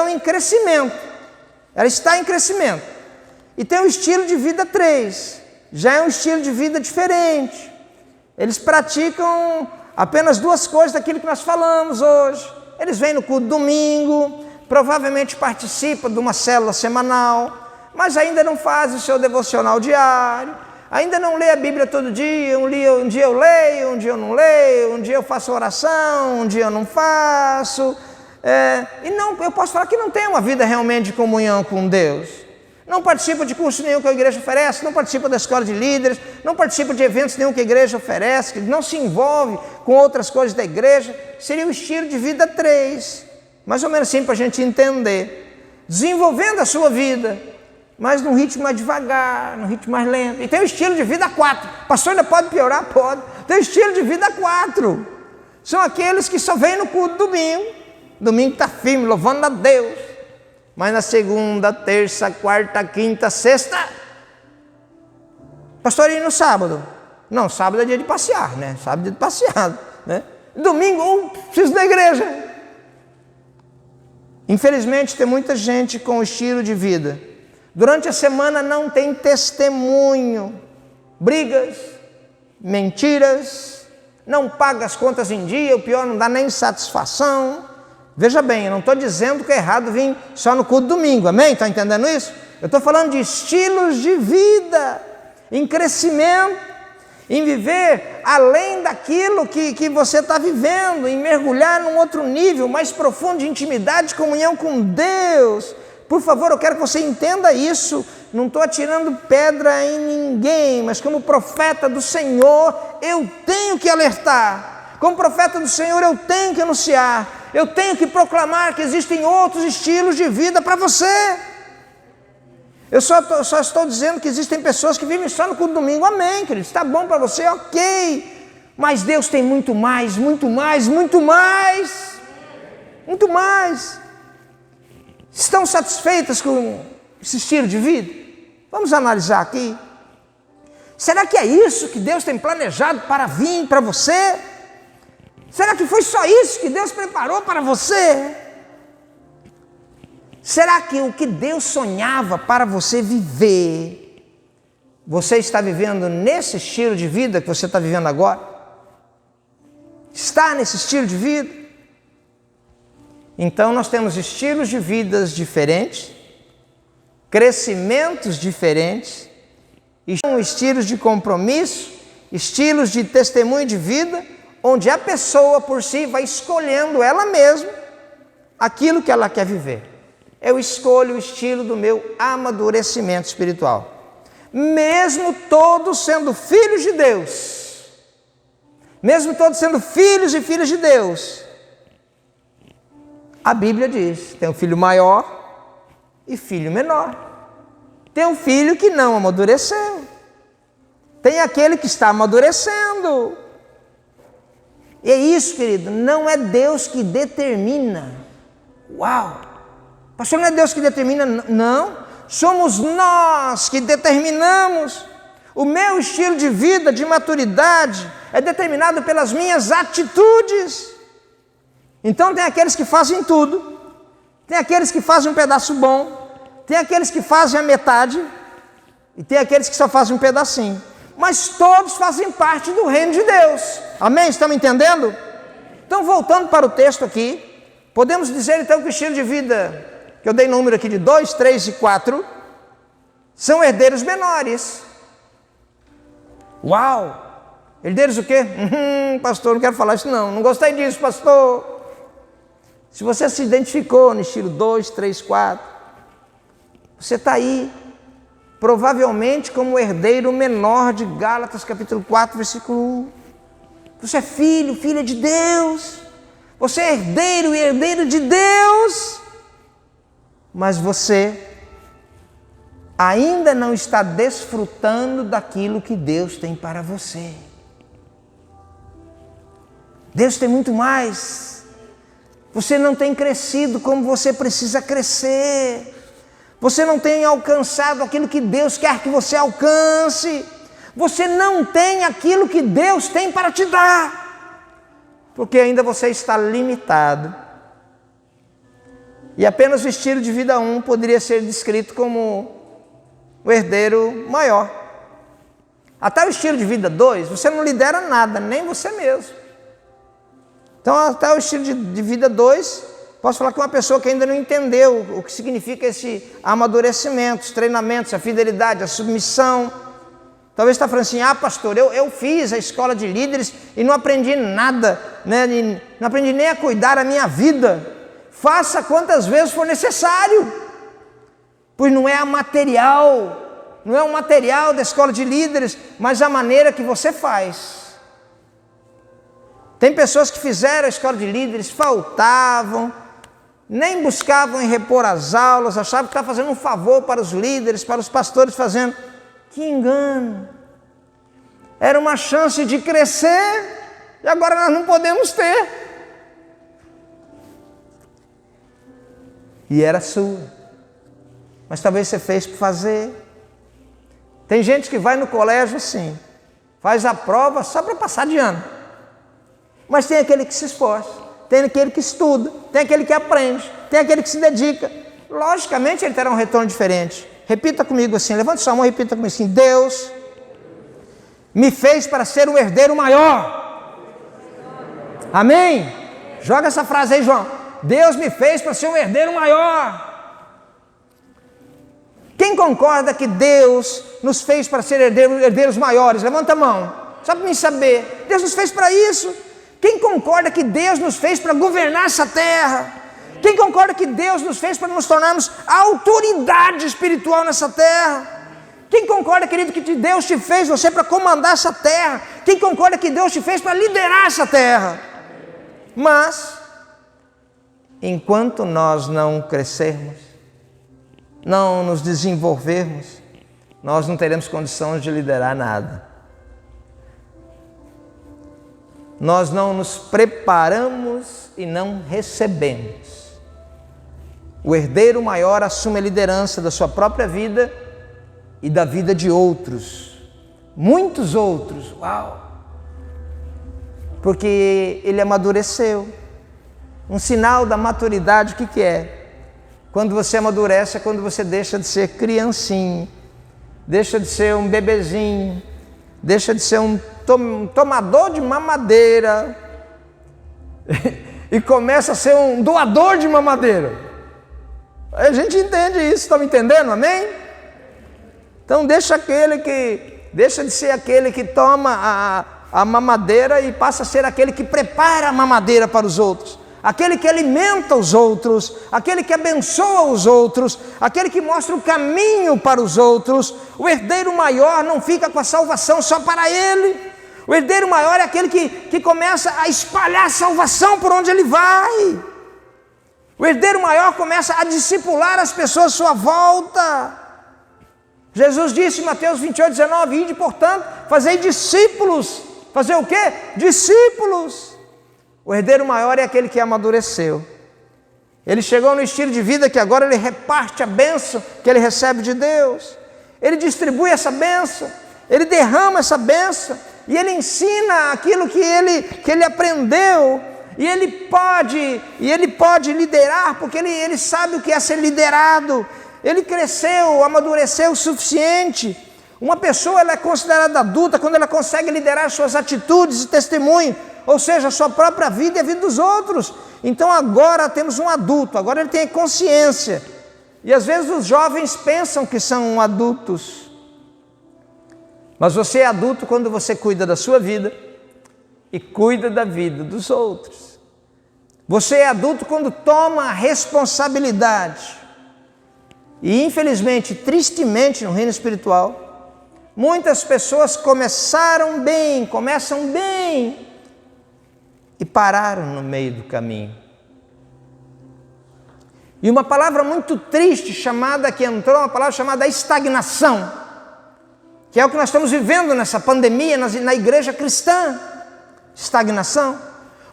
em crescimento. Ela está em crescimento. E tem o estilo de vida 3. Já é um estilo de vida diferente. Eles praticam apenas 2 coisas daquilo que nós falamos hoje. Eles vêm no culto domingo, provavelmente participam de uma célula semanal, mas ainda não fazem o seu devocional diário, ainda não lê a Bíblia todo dia. Um dia eu leio, um dia eu não leio, um dia eu faço oração, um dia eu não faço. E não, eu posso falar que não tem uma vida realmente de comunhão com Deus. Não participa de curso nenhum que a igreja oferece, não participa da escola de líderes, não participa de eventos nenhum que a igreja oferece, não se envolve com outras coisas da igreja. Seria o estilo de vida 3, mais ou menos assim para a gente entender. Desenvolvendo a sua vida, mas num ritmo mais devagar, num ritmo mais lento. E tem o estilo de vida 4. Pastor, ainda pode piorar? Pode. Tem o estilo de vida 4. São aqueles que só vêm no culto domingo. Domingo está firme, louvando a Deus. Mas na segunda, terça, quarta, quinta, sexta, pastor, e no sábado? Não, sábado é dia de passear, né? Sábado é dia de passear, né? Domingo, preciso da igreja. Infelizmente, tem muita gente com o estilo de vida. Durante a semana não tem testemunho. Brigas, mentiras, não paga as contas em dia, o pior, não dá nem satisfação. Veja bem, eu não estou dizendo que é errado vir só no culto domingo, amém? Está entendendo isso? Eu estou falando de estilos de vida, em crescimento, em viver além daquilo que você está vivendo, em mergulhar num outro nível mais profundo de intimidade, de comunhão com Deus. Por favor, eu quero que você entenda isso. Não estou atirando pedra em ninguém, mas como profeta do Senhor, eu tenho que alertar. Como profeta do Senhor, eu tenho que anunciar. Eu tenho que proclamar que existem outros estilos de vida para você. Eu só estou dizendo que existem pessoas que vivem só no culto domingo. Amém, queridos. Está bom para você? Ok. Mas Deus tem muito mais, muito mais, muito mais. Muito mais. Estão satisfeitas com esse estilo de vida? Vamos analisar aqui. Será que é isso que Deus tem planejado para vir para você? Será que foi só isso que Deus preparou para você? Será que o que Deus sonhava para você viver, você está vivendo nesse estilo de vida que você está vivendo agora? Está nesse estilo de vida? Então nós temos estilos de vidas diferentes, crescimentos diferentes, estilos de compromisso, estilos de testemunho de vida, onde a pessoa por si vai escolhendo ela mesma aquilo que ela quer viver. Eu escolho o estilo do meu amadurecimento espiritual. Mesmo todos sendo filhos de Deus, mesmo todos sendo filhos e filhas de Deus, a Bíblia diz, tem um filho maior e filho menor. Tem um filho que não amadureceu. Tem aquele que está amadurecendo. E é isso, querido, não é Deus que determina. Uau! Pastor, não é Deus que determina, não. Somos nós que determinamos. O meu estilo de vida, de maturidade, é determinado pelas minhas atitudes. Então tem aqueles que fazem tudo. Tem aqueles que fazem um pedaço bom. Tem aqueles que fazem a metade. E tem aqueles que só fazem um pedacinho. Mas todos fazem parte do reino de Deus. Amém? Estão me entendendo? Então, voltando para o texto aqui, podemos dizer então que o estilo de vida, que eu dei número aqui de 2, 3 e 4, são herdeiros menores. Uau! Herdeiros o quê? Pastor, não quero falar isso não gostei disso, pastor. Se você se identificou no estilo 2, 3, 4, você está aí, provavelmente como herdeiro menor de Gálatas capítulo 4, versículo 1. Você é filho, filha de Deus. Você é herdeiro e herdeiro de Deus. Mas você ainda não está desfrutando daquilo que Deus tem para você. Deus tem muito mais. Você não tem crescido como você precisa crescer. Você não tem alcançado aquilo que Deus quer que você alcance. Você não tem aquilo que Deus tem para te dar, porque ainda você está limitado. E apenas o estilo de vida 1 poderia ser descrito como o herdeiro maior. Até o estilo de vida 2, você não lidera nada, nem você mesmo. Então, até o estilo de vida 2, posso falar que uma pessoa que ainda não entendeu o que significa esse amadurecimento, os treinamentos, a fidelidade, a submissão. Talvez está falando assim, pastor, eu fiz a escola de líderes e não aprendi nada, né? Não aprendi nem a cuidar da minha vida. Faça quantas vezes for necessário, pois não é o material da escola de líderes, mas a maneira que você faz. Tem pessoas que fizeram a escola de líderes, faltavam, nem buscavam em repor as aulas, achavam que estavam fazendo um favor para os líderes, para os pastores, fazendo. Que engano! Era uma chance de crescer e agora nós não podemos ter. E era sua, mas talvez você fez por fazer. Tem gente que vai no colégio assim, faz a prova só para passar de ano. Mas tem aquele que se esforça, tem aquele que estuda, tem aquele que aprende, tem aquele que se dedica. Logicamente ele terá um retorno diferente. Repita comigo assim, levante sua mão e repita comigo assim: Deus me fez para ser um herdeiro maior. Amém? Joga essa frase aí, João. Deus me fez para ser um herdeiro maior. Quem concorda que Deus nos fez para ser herdeiros maiores? Levanta a mão, só para mim saber. Deus nos fez para isso. Quem concorda que Deus nos fez para governar essa terra? Quem concorda que Deus nos fez para nos tornarmos a autoridade espiritual nessa terra? Quem concorda, querido, que Deus te fez você para comandar essa terra? Quem concorda que Deus te fez para liderar essa terra? Mas enquanto nós não crescermos, não nos desenvolvermos, nós não teremos condições de liderar nada. Nós não nos preparamos e não recebemos. O herdeiro maior assume a liderança da sua própria vida e da vida de outros, muitos outros, porque ele amadureceu. Um sinal da maturidade, o que é? Quando você amadurece é quando você deixa de ser criancinho, deixa de ser um bebezinho, deixa de ser um tomador de mamadeira e começa a ser um doador de mamadeira. A gente entende isso, estão me entendendo? Amém? Então deixa de ser aquele que toma a mamadeira e passa a ser aquele que prepara a mamadeira para os outros. Aquele que alimenta os outros, aquele que abençoa os outros, aquele que mostra o caminho para os outros. O herdeiro maior não fica com a salvação só para ele. O herdeiro maior é aquele que começa a espalhar a salvação por onde ele vai. O herdeiro maior começa a discipular as pessoas à sua volta. Jesus disse em Mateus 28:19, ide, portanto, fazei discípulos. Fazer o quê? Discípulos. O herdeiro maior é aquele que amadureceu. Ele chegou no estilo de vida que agora ele reparte a bênção que ele recebe de Deus. Ele distribui essa bênção, ele derrama essa bênção e ele ensina aquilo que ele aprendeu. E ele pode liderar porque ele sabe o que é ser liderado. Ele cresceu, amadureceu o suficiente. Uma pessoa ela é considerada adulta quando ela consegue liderar suas atitudes e testemunho, ou seja, a sua própria vida e a vida dos outros. Então agora temos um adulto, agora ele tem consciência. E às vezes os jovens pensam que são adultos. Mas você é adulto quando você cuida da sua vida e cuida da vida dos outros. Você é adulto quando toma a responsabilidade. E infelizmente, tristemente no reino espiritual, muitas pessoas começam bem e pararam no meio do caminho. E uma palavra muito triste que entrou, uma palavra chamada estagnação, que é o que nós estamos vivendo nessa pandemia na igreja cristã. Estagnação.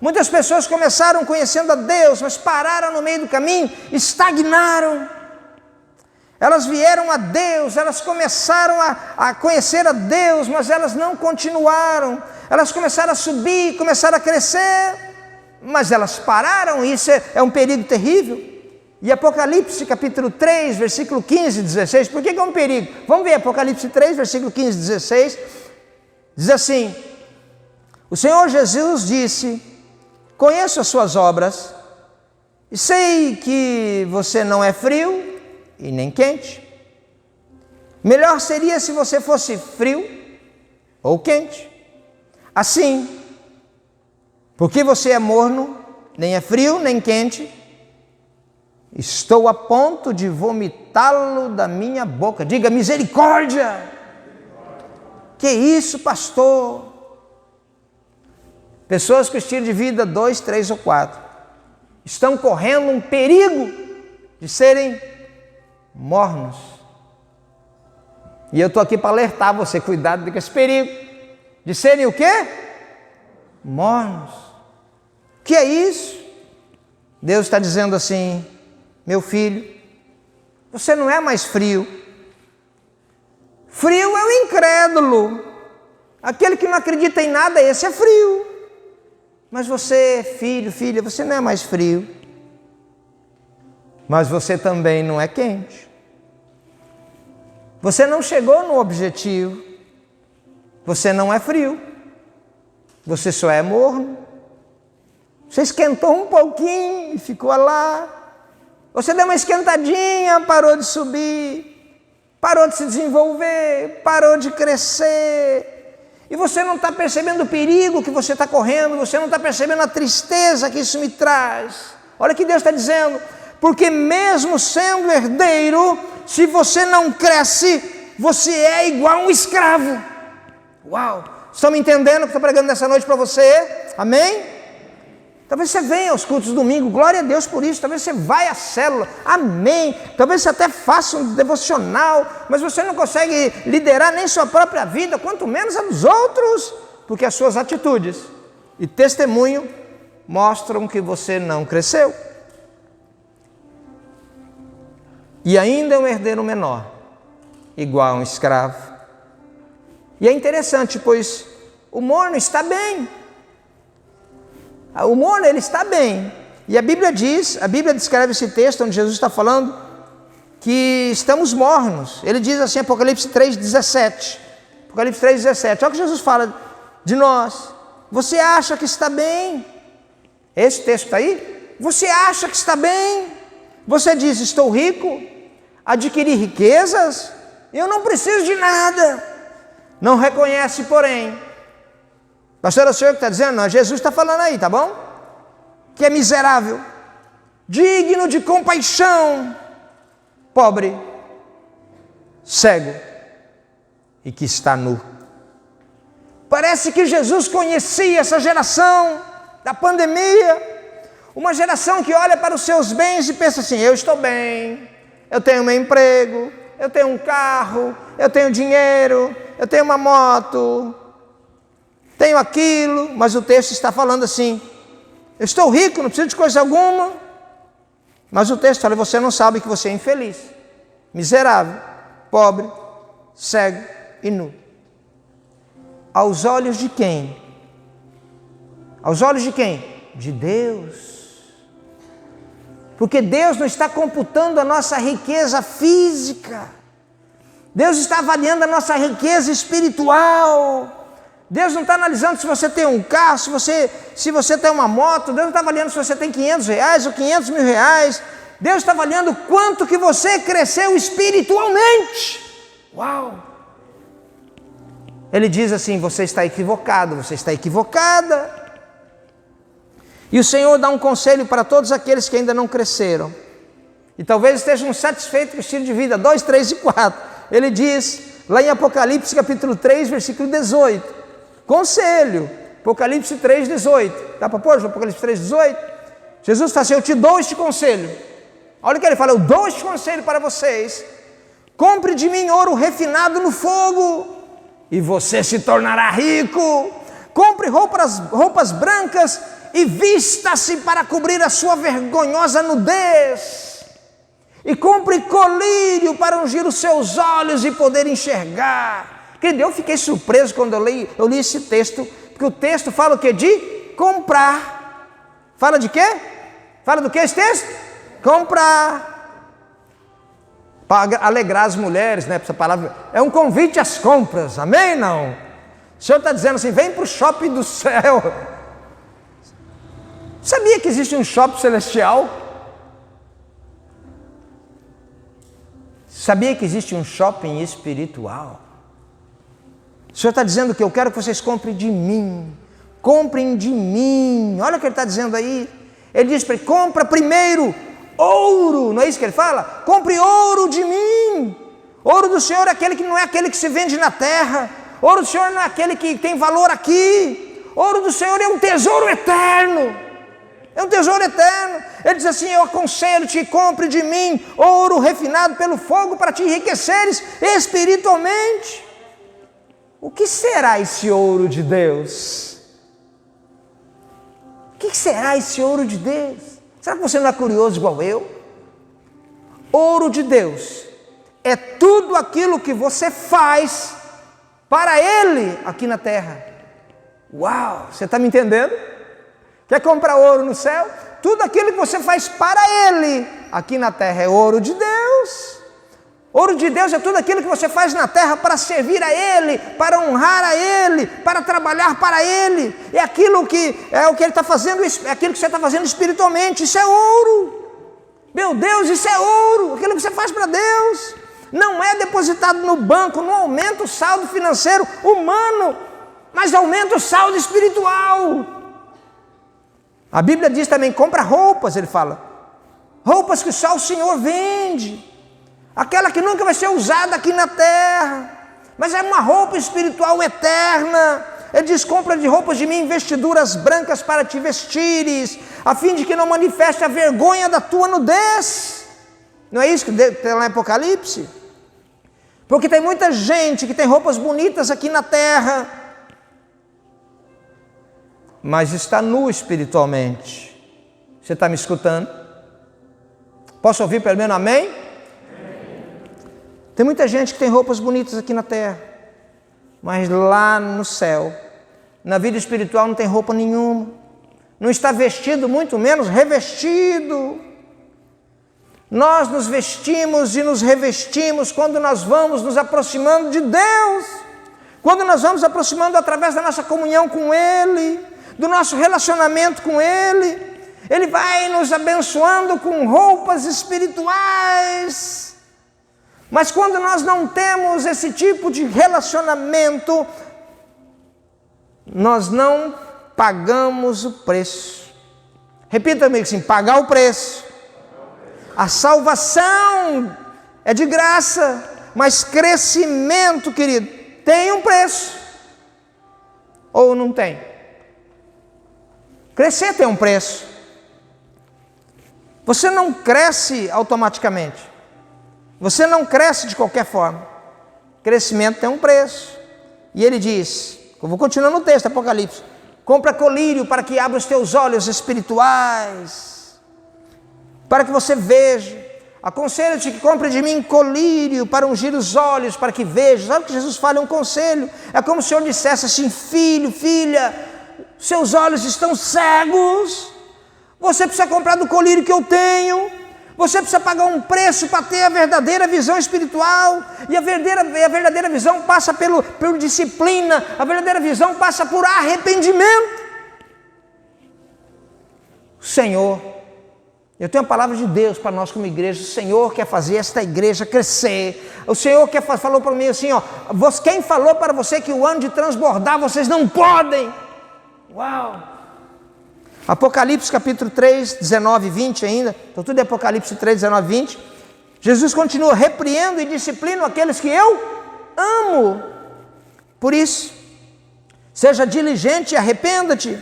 Muitas pessoas começaram conhecendo a Deus, mas pararam no meio do caminho, estagnaram. Elas vieram a Deus, elas começaram a conhecer a Deus, mas elas não continuaram. Elas começaram a subir, começaram a crescer, mas elas pararam. Isso é um perigo terrível. E Apocalipse capítulo 3, versículo 15 e 16, por que é um perigo? Vamos ver Apocalipse 3, versículo 15 e 16, diz assim: o Senhor Jesus disse: conheço as suas obras, e sei que você não é frio e nem quente. Melhor seria se você fosse frio ou quente. Assim, porque você é morno, nem é frio nem quente, estou a ponto de vomitá-lo da minha boca. Diga misericórdia! Que isso, pastor? Pessoas com estilo de vida 2, 3 ou 4 estão correndo um perigo de serem mornos. E eu estou aqui para alertar você, cuidado com esse perigo de serem o quê? Mornos. Que é isso? Deus está dizendo assim: meu filho, você não é mais frio. Frio é o incrédulo, aquele que não acredita em nada, esse é frio. Mas você, filho, filha, você não é mais frio, mas você também não é quente. Você não chegou no objetivo, você não é frio, você só é morno. Você esquentou um pouquinho e ficou lá. Você deu uma esquentadinha, parou de subir, parou de se desenvolver, parou de crescer. E você não está percebendo o perigo que você está correndo, você não está percebendo a tristeza que isso me traz. Olha o que Deus está dizendo: porque mesmo sendo herdeiro, se você não cresce, você é igual a um escravo. Uau! Estão me entendendo o que estou pregando nessa noite para você? Amém? Talvez você venha aos cultos do domingo, glória a Deus por isso. Talvez você vá à célula, amém. Talvez você até faça um devocional, mas você não consegue liderar nem sua própria vida, quanto menos a dos outros, porque as suas atitudes e testemunho mostram que você não cresceu. E ainda é um herdeiro menor, igual a um escravo. E é interessante, pois o morno está bem. O morno, ele está bem. E a Bíblia descreve esse texto onde Jesus está falando que estamos mornos. Ele diz assim, Apocalipse 3,17. Apocalipse 3,17. Olha o que Jesus fala de nós. Você acha que está bem? Esse texto está aí? Você acha que está bem? Você diz: estou rico, adquiri riquezas, eu não preciso de nada. Não reconhece, porém. Pastor, é o senhor que está dizendo? Não, Jesus está falando aí, tá bom? Que é miserável, digno de compaixão, pobre, cego e que está nu. Parece que Jesus conhecia essa geração da pandemia, uma geração que olha para os seus bens e pensa assim: eu estou bem, eu tenho meu emprego, eu tenho um carro, eu tenho dinheiro, eu tenho uma moto, tenho aquilo. Mas o texto está falando assim: eu estou rico, não preciso de coisa alguma. Mas o texto fala: você não sabe que você é infeliz, miserável, pobre, cego e nu. Aos olhos de quem? Aos olhos de quem? De Deus. Porque Deus não está computando a nossa riqueza física. Deus está avaliando a nossa riqueza espiritual. Deus não está analisando se você tem um carro, se você tem uma moto. Deus não está avaliando se você tem R$500 ou R$500.000. Deus está avaliando quanto que você cresceu espiritualmente. Uau! Ele diz assim: você está equivocado, você está equivocada. E o Senhor dá um conselho para todos aqueles que ainda não cresceram e talvez estejam satisfeitos com o estilo de vida 2, 3 e 4. Ele diz lá em Apocalipse capítulo 3, versículo 18, conselho, Apocalipse 3, 18. Dá para pôr Apocalipse 3, 18? Jesus fala assim: eu te dou este conselho. Olha o que ele fala: eu dou este conselho para vocês. Compre de mim ouro refinado no fogo e você se tornará rico. Compre roupas brancas e vista-se para cobrir a sua vergonhosa nudez. E compre colírio para ungir os seus olhos e poder enxergar. Querido, eu fiquei surpreso quando eu li esse texto, porque o texto fala o quê? De comprar. Fala de quê? Fala do que esse texto? Comprar. Para alegrar as mulheres, né? Essa palavra é um convite às compras, amém? Não? O Senhor está dizendo assim: vem para o shopping do céu. Sabia que existe um shopping celestial? Sabia que existe um shopping espiritual? O Senhor está dizendo que eu quero que vocês comprem de mim. Comprem de mim. Olha o que Ele está dizendo aí. Ele diz para ele: compra primeiro ouro. Não é isso que Ele fala? Compre ouro de mim. Ouro do Senhor é aquele que não é aquele que se vende na terra. Ouro do Senhor não é aquele que tem valor aqui. Ouro do Senhor é um tesouro eterno. É um tesouro eterno. Ele diz assim: eu aconselho-te, compre de mim ouro refinado pelo fogo para te enriqueceres espiritualmente. O que será esse ouro de Deus? O que será esse ouro de Deus? Será que você não é curioso igual eu? Ouro de Deus é tudo aquilo que você faz para Ele aqui na terra. Uau, você está me entendendo? Quer comprar ouro no céu? Tudo aquilo que você faz para Ele aqui na terra é ouro de Deus. Ouro de Deus é tudo aquilo que você faz na terra para servir a Ele, para honrar a Ele, para trabalhar para Ele. É aquilo que é o que Ele está fazendo, é aquilo que você está fazendo espiritualmente. Isso é ouro. Meu Deus, isso é ouro. Aquilo que você faz para Deus não é depositado no banco, não aumenta o saldo financeiro humano, mas aumenta o saldo espiritual. A Bíblia diz também: compra roupas, ele fala. Roupas que só o Senhor vende. Aquela que nunca vai ser usada aqui na terra, mas é uma roupa espiritual eterna. Ele diz: compra de roupas de mim vestiduras brancas para te vestires, a fim de que não manifeste a vergonha da tua nudez. Não é isso que tem lá em Apocalipse? Porque tem muita gente que tem roupas bonitas aqui na terra, mas está nu espiritualmente. Você está me escutando? Posso ouvir pelo menos amém? Tem muita gente que tem roupas bonitas aqui na terra, mas lá no céu, na vida espiritual, não tem roupa nenhuma. Não está vestido, muito menos revestido. Nós nos vestimos e nos revestimos quando nós vamos nos aproximando de Deus, quando nós vamos aproximando através da nossa comunhão com Ele, do nosso relacionamento com Ele. Ele vai nos abençoando com roupas espirituais. Mas quando nós não temos esse tipo de relacionamento, nós não pagamos o preço. Repita comigo assim: pagar o preço. A salvação é de graça, mas crescimento, querido, tem um preço. Ou não tem? Crescer tem um preço. Você não cresce automaticamente. Você não cresce de qualquer forma. Crescimento tem um preço. E ele diz, eu vou continuar no texto, Apocalipse: compra colírio para que abra os teus olhos espirituais, para que você veja. Aconselho-te que compre de mim colírio para ungir os olhos, para que veja. Sabe o que Jesus fala? É um conselho. É como se o Senhor dissesse assim: filho, filha, seus olhos estão cegos. Você precisa comprar do colírio que eu tenho. Você precisa pagar um preço para ter a verdadeira visão espiritual. E a verdadeira visão passa por disciplina. A verdadeira visão passa por arrependimento. Senhor, eu tenho a palavra de Deus para nós como igreja. O Senhor quer fazer esta igreja crescer. O Senhor falou para mim assim, ó: quem falou para você que o ano de transbordar, vocês não podem? Uau! Apocalipse capítulo 3, 19 e 20 ainda. Então tudo é Apocalipse 3, 19 e 20. Jesus continua: repreendo e disciplino aqueles que eu amo. Por isso, seja diligente e arrependa-te.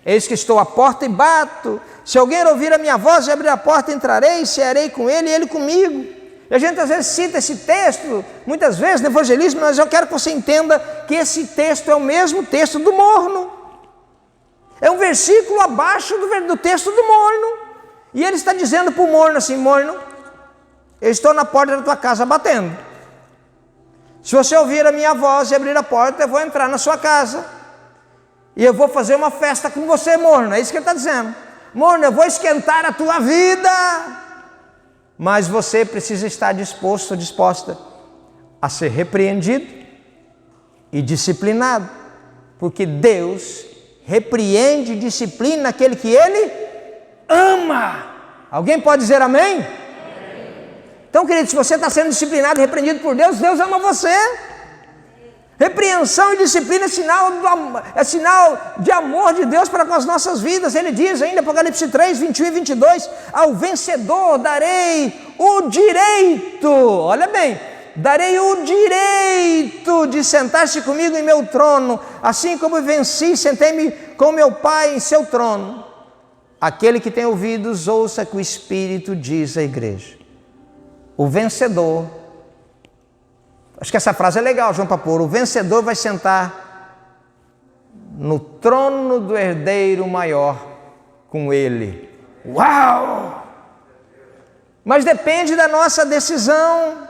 Eis que estou à porta e bato. Se alguém ouvir a minha voz e abrir a porta, entrarei, cearei com ele e ele comigo. E a gente às vezes cita esse texto, muitas vezes no evangelismo, mas eu quero que você entenda que esse texto é o mesmo texto do morno. É um versículo abaixo do texto do morno. E ele está dizendo para o morno assim: morno, Eu estou na porta da tua casa batendo. Se você ouvir a minha voz e abrir a porta, eu vou entrar na sua casa. E eu vou fazer uma festa com você, morno. É isso que ele está dizendo. Morno, eu vou esquentar a tua vida. Mas você precisa estar disposto, disposta a ser repreendido e disciplinado. Porque Deus repreende e disciplina aquele que Ele ama. Alguém pode dizer amém? Então, querido, se você está sendo disciplinado e repreendido por Deus, Deus ama você. Repreensão e disciplina é sinal de amor de Deus para com as nossas vidas. Ele diz ainda, Apocalipse 3, 21 e 22, ao vencedor darei o direito, olha bem, darei o direito de sentar-se comigo em meu trono, assim como venci, sentei-me com meu Pai em seu trono. Aquele que tem ouvidos, ouça que o Espírito diz à igreja. O vencedor, acho que essa frase é legal, João, para pôr. O vencedor vai sentar no trono do herdeiro maior com ele. Uau! Mas depende da nossa decisão.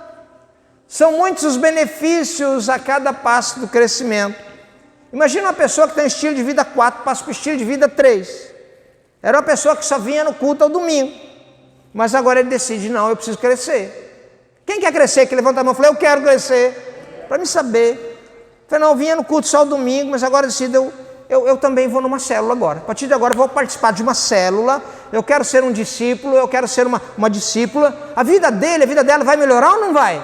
São muitos os benefícios a cada passo do crescimento. Imagina uma pessoa que tem um estilo de vida 4, passa para o estilo de vida 3. Era uma pessoa que só vinha no culto ao domingo. Mas agora ele decide, não, eu preciso crescer. Quem quer crescer? Que levanta a mão e fala, eu quero crescer. Para me saber. Falei, não, eu vinha no culto só ao domingo, mas agora decido, eu também vou numa célula agora. A partir de agora eu vou participar de uma célula, eu quero ser um discípulo, eu quero ser uma discípula. A vida dele, a vida dela vai melhorar ou não vai?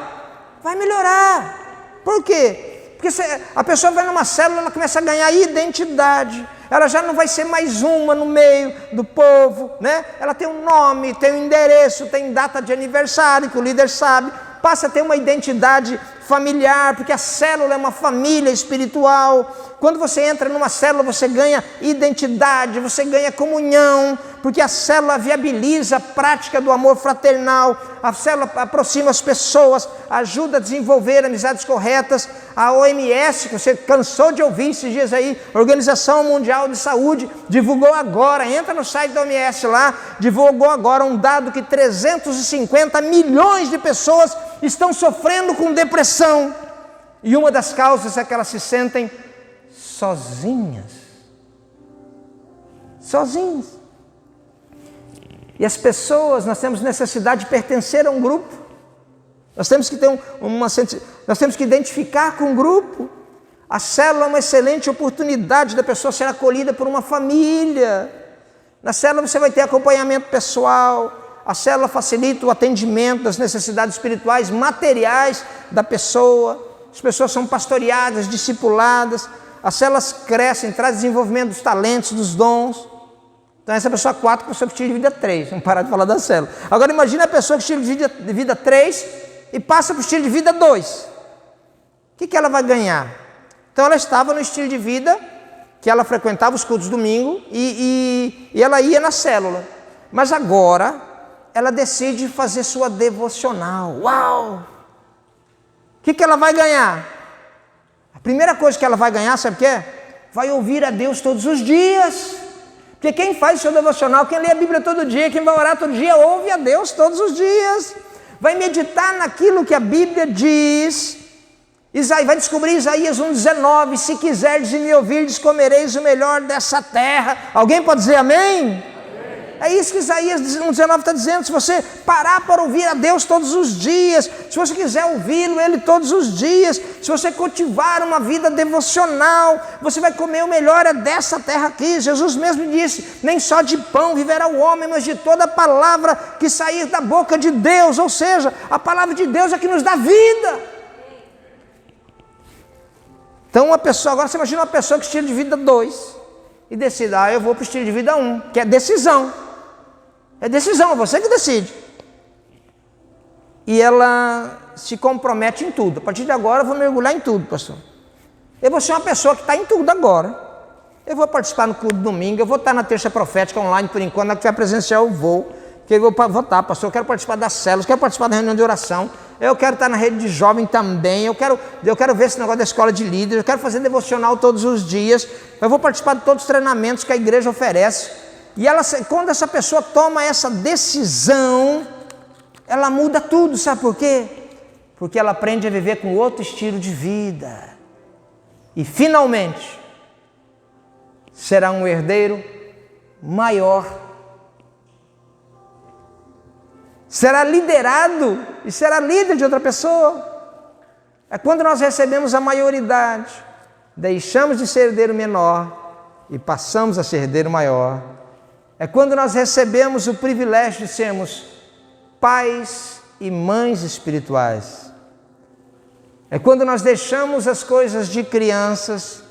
Vai melhorar. Por quê? Porque a pessoa vai numa célula, ela começa a ganhar identidade. Ela já não vai ser mais uma no meio do povo, né? Ela tem um nome, tem um endereço, tem data de aniversário que o líder sabe, passa a ter uma identidade familiar, porque a célula é uma família espiritual. Quando você entra numa célula, você ganha identidade, você ganha comunhão, porque a célula viabiliza a prática do amor fraternal, a célula aproxima as pessoas, ajuda a desenvolver amizades corretas. A OMS, que você cansou de ouvir esses dias aí, Organização Mundial de Saúde, divulgou agora, entra no site da OMS lá, divulgou agora um dado que 350 milhões de pessoas estão sofrendo com depressão. E uma das causas é que elas se sentem sozinhas. Sozinhas. E as pessoas, nós temos necessidade de pertencer a um grupo. Nós temos que ter nós temos que identificar com um grupo. A célula é uma excelente oportunidade da pessoa ser acolhida por uma família. Na célula você vai ter acompanhamento pessoal. A célula facilita o atendimento das necessidades espirituais, materiais da pessoa. As pessoas são pastoreadas, discipuladas. As células crescem, trazem desenvolvimento dos talentos, dos dons. Então essa pessoa 4 passou para o estilo de vida 3. Vamos parar de falar da célula. Agora imagina a pessoa que estilo de vida 3 e passa para o estilo de vida 2. O que ela vai ganhar? Então ela estava no estilo de vida que ela frequentava os cultos domingo e ela ia na célula. Mas agora ela decide fazer sua devocional. Uau! O que ela vai ganhar? A primeira coisa que ela vai ganhar, sabe o que é? Vai ouvir a Deus todos os dias. Porque quem faz o seu devocional, quem lê a Bíblia todo dia, quem vai orar todo dia, ouve a Deus todos os dias. Vai meditar naquilo que a Bíblia diz. Vai descobrir Isaías 1,19. Se quiserdes e me ouvirdes, comereis o melhor dessa terra. Alguém pode dizer amém? É isso que Isaías 1,19 está dizendo. Se você parar para ouvir a Deus todos os dias, se você quiser ouvi-lo, Ele todos os dias, se você cultivar uma vida devocional, você vai comer o melhor dessa terra aqui. Jesus mesmo disse, nem só de pão viverá o homem, mas de toda palavra que sair da boca de Deus. Ou seja, a palavra de Deus é que nos dá vida. Então agora você imagina uma pessoa que estilo de vida 2 e decide, eu vou para o estilo de vida 1, que é decisão. É decisão, é você que decide. E ela se compromete em tudo. A partir de agora eu vou mergulhar em tudo, pastor. Eu vou ser uma pessoa que está em tudo agora. Eu vou participar no culto domingo, eu vou estar na terça profética online por enquanto, na que tiver presencial eu vou. Que eu vou estar, pastor, eu quero participar das células, quero participar da reunião de oração, eu quero estar na rede de jovem também, eu quero ver esse negócio da escola de líderes, eu quero fazer devocional todos os dias, eu vou participar de todos os treinamentos que a igreja oferece. E quando essa pessoa toma essa decisão, ela muda tudo, sabe por quê? Porque ela aprende a viver com outro estilo de vida. E finalmente, será um herdeiro maior. Será liderado e será líder de outra pessoa. É quando nós recebemos a maioridade, deixamos de ser herdeiro menor e passamos a ser herdeiro maior. É quando nós recebemos o privilégio de sermos pais e mães espirituais. É quando nós deixamos as coisas de crianças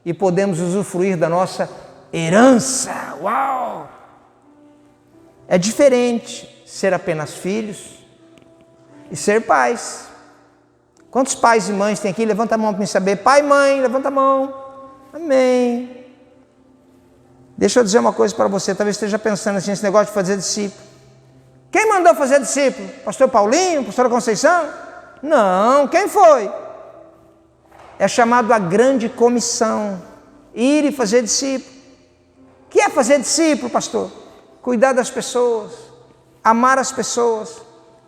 e podemos usufruir da nossa herança. Uau! É diferente ser apenas filhos e ser pais. Quantos pais e mães tem aqui? Levanta a mão para me saber. Pai e mãe, levanta a mão. Amém. Deixa eu dizer uma coisa para você. Talvez esteja pensando assim, esse negócio de fazer discípulo. Quem mandou fazer discípulo? Pastor Paulinho? Pastora Conceição? Não, quem foi? É chamado a grande comissão. Ir e fazer discípulo. O que é fazer discípulo, pastor? Cuidar das pessoas, amar as pessoas,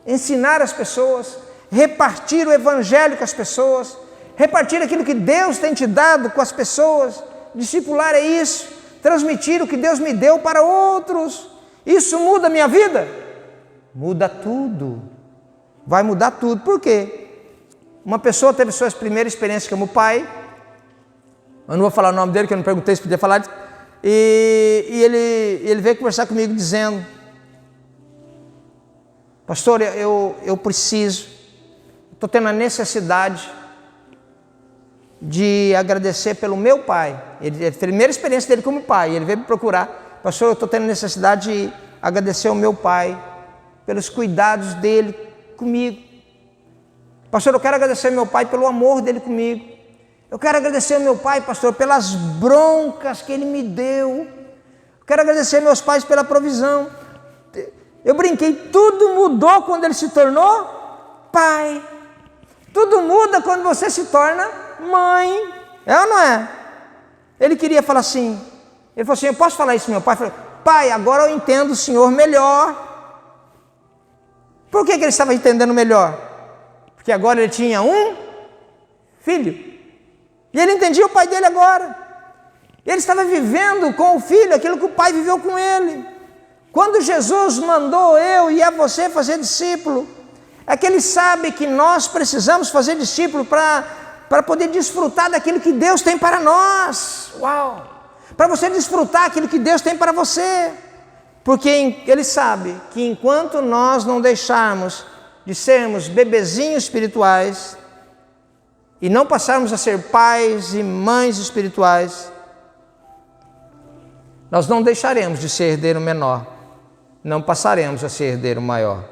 ensinar as pessoas, repartir o evangelho com as pessoas, repartir aquilo que Deus tem te dado com as pessoas. Discipular é isso, transmitir o que Deus me deu para outros. Isso muda a minha vida? Muda tudo. Vai mudar tudo. Por quê? Uma pessoa teve suas primeiras experiências como pai. Eu não vou falar o nome dele, que eu não perguntei se podia falar. E ele veio conversar comigo dizendo: pastor, eu preciso, estou tendo a necessidade de agradecer pelo meu pai. A primeira experiência dele como pai, ele veio me procurar: pastor, eu estou tendo necessidade de agradecer ao meu pai pelos cuidados dele comigo. Pastor, eu quero agradecer ao meu pai pelo amor dele comigo. Eu quero agradecer ao meu pai, pastor, pelas broncas que ele me deu. Eu quero agradecer aos meus pais pela provisão. Eu brinquei, tudo mudou quando ele se tornou pai. Tudo muda quando você se torna mãe. É ou não é? Ele queria falar assim. Ele falou assim: eu posso falar isso ao meu pai? Eu falei: pai, agora eu entendo o senhor melhor. Por que ele estava entendendo melhor? Porque agora ele tinha um filho. E ele entendia o pai dele agora. Ele estava vivendo com o filho aquilo que o pai viveu com ele. Quando Jesus mandou eu e a você fazer discípulo, é que ele sabe que nós precisamos fazer discípulo para poder desfrutar daquilo que Deus tem para nós. Uau! Para você desfrutar aquilo que Deus tem para você. Porque ele sabe que enquanto nós não deixarmos de sermos bebezinhos espirituais e não passarmos a ser pais e mães espirituais, nós não deixaremos de ser herdeiro menor, não passaremos a ser herdeiro maior.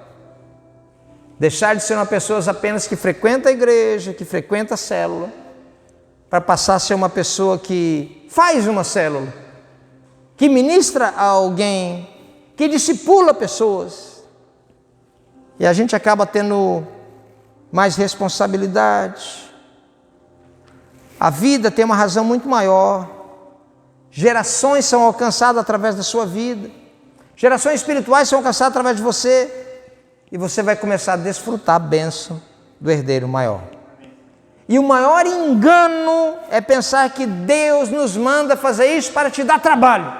Deixar de ser uma pessoa apenas que frequenta a igreja, que frequenta a célula, para passar a ser uma pessoa que faz uma célula, que ministra a alguém, que discipula pessoas. E a gente acaba tendo mais responsabilidade. A vida tem uma razão muito maior. Gerações são alcançadas através da sua vida. Gerações espirituais são alcançadas através de você. E você vai começar a desfrutar a bênção do herdeiro maior. E o maior engano é pensar que Deus nos manda fazer isso para te dar trabalho.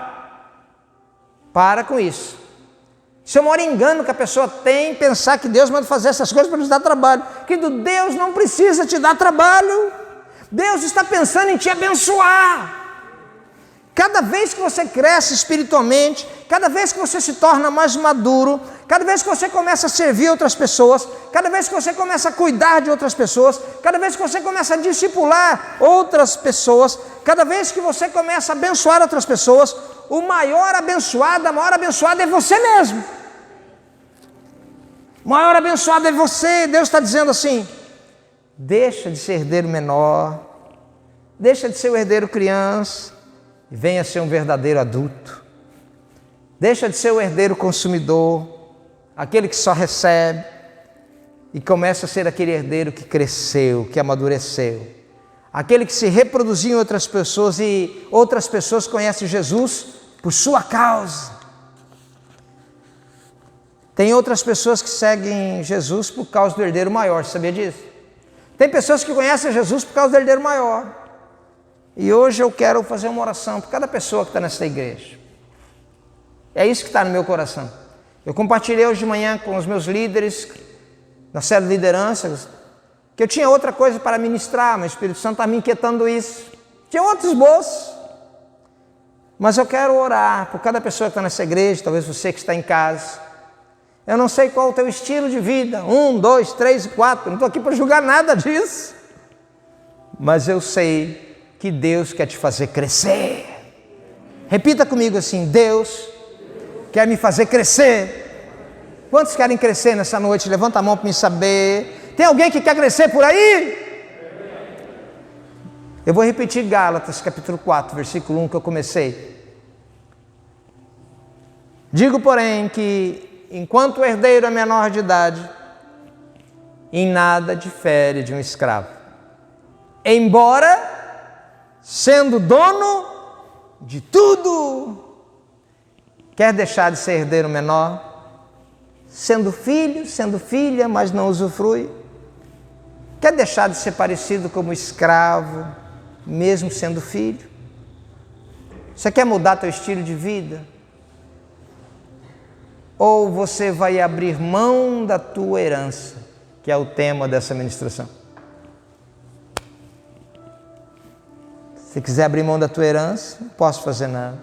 Para com isso. Isso é o maior engano que a pessoa tem, pensar que Deus manda fazer essas coisas para nos dar trabalho. Querido, Deus não precisa te dar trabalho. Deus está pensando em te abençoar. Cada vez que você cresce espiritualmente, cada vez que você se torna mais maduro, cada vez que você começa a servir outras pessoas, cada vez que você começa a cuidar de outras pessoas, cada vez que você começa a discipular outras pessoas, cada vez que você começa a abençoar outras pessoas, o maior abençoado, a maior abençoada é você mesmo. O maior abençoado é você. Deus está dizendo assim: deixa de ser herdeiro menor, deixa de ser o herdeiro criança, e venha ser um verdadeiro adulto. Deixa de ser o herdeiro consumidor, aquele que só recebe, e começa a ser aquele herdeiro que cresceu, que amadureceu, aquele que se reproduziu em outras pessoas e outras pessoas conhecem Jesus por sua causa. Tem outras pessoas que seguem Jesus por causa do herdeiro maior, você sabia disso? Tem pessoas que conhecem Jesus por causa do herdeiro maior. E hoje eu quero fazer uma oração por cada pessoa que está nessa igreja. É isso que está no meu coração. Eu compartilhei hoje de manhã com os meus líderes, na célula de liderança, que eu tinha outra coisa para ministrar, mas o Espírito Santo está me inquietando isso. Tinha outros bolsos. Mas eu quero orar por cada pessoa que está nessa igreja, talvez você que está em casa. Eu não sei qual é o teu estilo de vida, 1, 2, 3, 4, não estou aqui para julgar nada disso. Mas eu sei que Deus quer te fazer crescer. Repita comigo assim: Deus quer me fazer crescer. Quantos querem crescer nessa noite? Levanta a mão para me saber. Tem alguém que quer crescer por aí? Eu vou repetir Gálatas capítulo 4, versículo 1 que eu comecei. Digo, porém, que enquanto o herdeiro é menor de idade, em nada difere de um escravo. Embora sendo dono de tudo, quer deixar de ser herdeiro menor, sendo filho, sendo filha, mas não usufrui, quer deixar de ser parecido como escravo, mesmo sendo filho. Você quer mudar teu estilo de vida? Ou você vai abrir mão da tua herança, que é o tema dessa ministração? Se quiser abrir mão da tua herança, não posso fazer nada.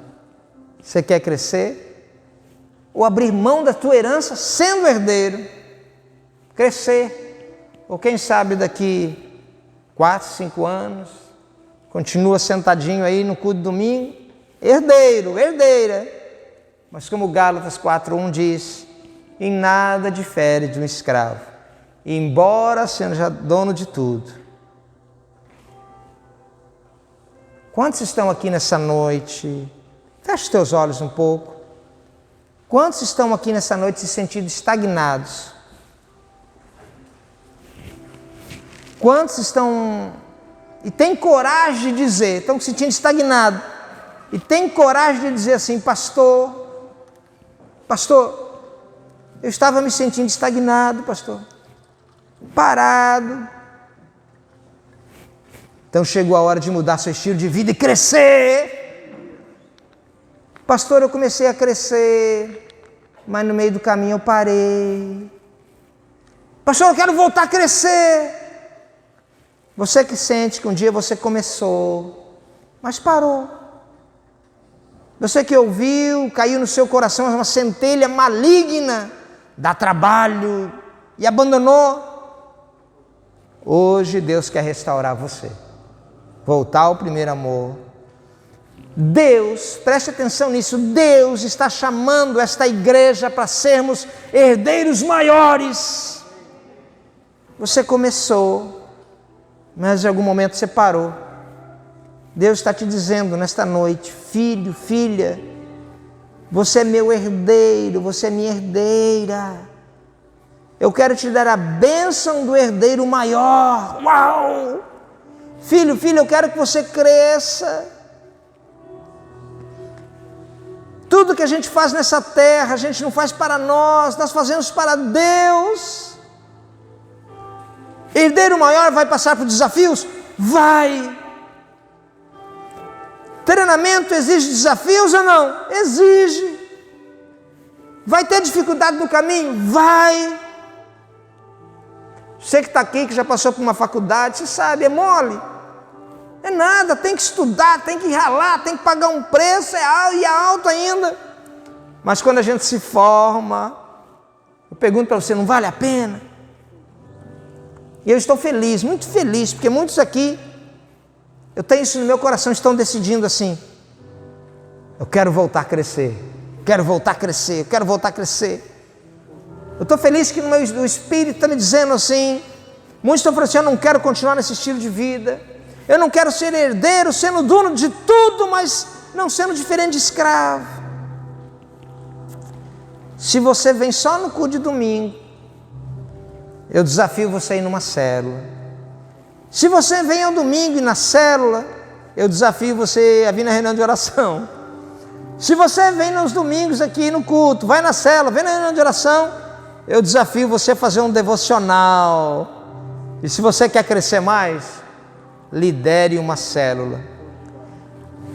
Você quer crescer? Ou abrir mão da tua herança sendo herdeiro? Crescer. Ou quem sabe daqui 4, 5 anos, continua sentadinho aí no culto de domingo, herdeiro, herdeira. Mas como Gálatas 4:1 diz, em nada difere de um escravo, embora seja dono de tudo. Quantos estão aqui nessa noite? Feche os teus olhos um pouco. Quantos estão aqui nessa noite se sentindo estagnados? Quantos estão e têm coragem de dizer, estão se sentindo estagnados, e têm coragem de dizer assim: pastor, eu estava me sentindo estagnado, pastor, parado. Então chegou a hora de mudar seu estilo de vida e crescer. Pastor, eu comecei a crescer, mas no meio do caminho eu parei. Pastor, eu quero voltar a crescer. Você que sente que um dia você começou, mas parou. Você que ouviu, caiu no seu coração uma centelha maligna, dá trabalho e abandonou. Hoje Deus quer restaurar você, voltar ao primeiro amor. Deus, preste atenção nisso, Deus está chamando esta igreja para sermos herdeiros maiores. Você começou, mas em algum momento você parou. Deus está te dizendo nesta noite: filho, filha, você é meu herdeiro, você é minha herdeira. Eu quero te dar a bênção do herdeiro maior. Uau! Filho, filha, eu quero que você cresça. Tudo que a gente faz nessa terra, a gente não faz para nós fazemos para Deus. Herdeiro maior vai passar por desafios? Vai. Treinamento exige desafios ou não? Exige. Vai ter dificuldade no caminho? Vai. Você que está aqui, que já passou por uma faculdade, você sabe, é mole. É nada, tem que estudar, tem que ralar, tem que pagar um preço, e é alto ainda. Mas quando a gente se forma, eu pergunto para você, não vale a pena? E eu estou feliz, muito feliz, porque muitos aqui, eu tenho isso no meu coração, estão decidindo assim: eu quero voltar a crescer, quero voltar a crescer, eu quero voltar a crescer. Eu estou feliz que o Espírito está me dizendo assim, muitos estão falando assim: eu não quero continuar nesse estilo de vida, eu não quero ser herdeiro, sendo dono de tudo, mas não sendo diferente de escravo. Se você vem só no culto de domingo, eu desafio você a ir numa célula. Se você vem ao domingo e na célula, eu desafio você a vir na reunião de oração. Se você vem nos domingos aqui no culto, vai na célula, vem na reunião de oração, Eu desafio você a fazer um devocional. E se você quer crescer mais, lidere uma célula.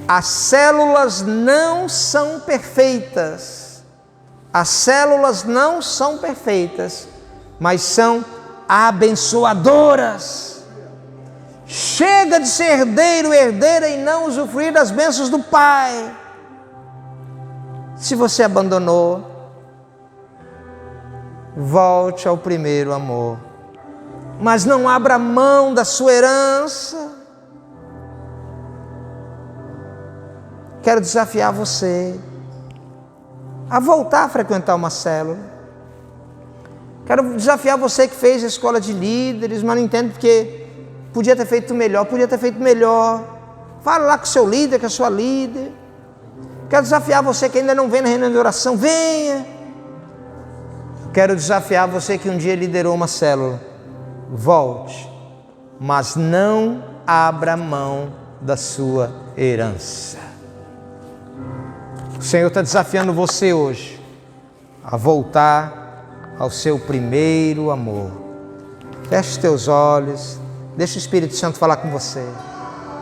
As células não são perfeitas. As células não são perfeitas, mas são abençoadoras. Chega de ser herdeiro, herdeira e não usufruir das bênçãos do Pai. Se você abandonou, volte ao primeiro amor. Mas não abra mão da sua herança. Quero desafiar você a voltar a frequentar uma célula. Quero desafiar você que fez a escola de líderes, mas não entende porque podia ter feito melhor, Fala lá com o seu líder, com a sua líder. Quero desafiar você que ainda não vem na reunião de oração, venha. Quero desafiar você que um dia liderou uma célula, volte, mas não abra mão da sua herança. O Senhor está desafiando você hoje a voltar ao seu primeiro amor. Feche teus olhos, deixa o Espírito Santo falar com você.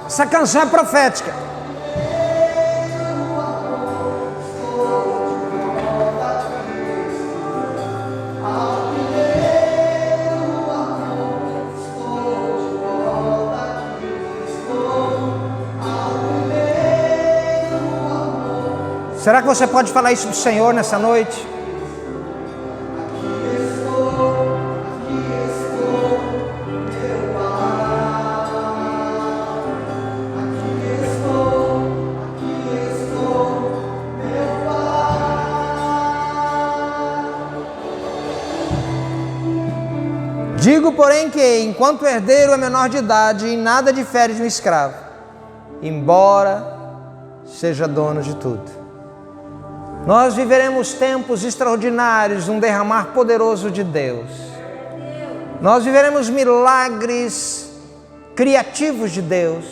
Essa canção é profética. Será que você pode falar isso para o Senhor nessa noite? Digo, porém, que enquanto o herdeiro é menor de idade, em nada difere de um escravo, embora seja dono de tudo. Nós viveremos tempos extraordinários, um derramar poderoso de Deus. Nós viveremos milagres criativos de Deus,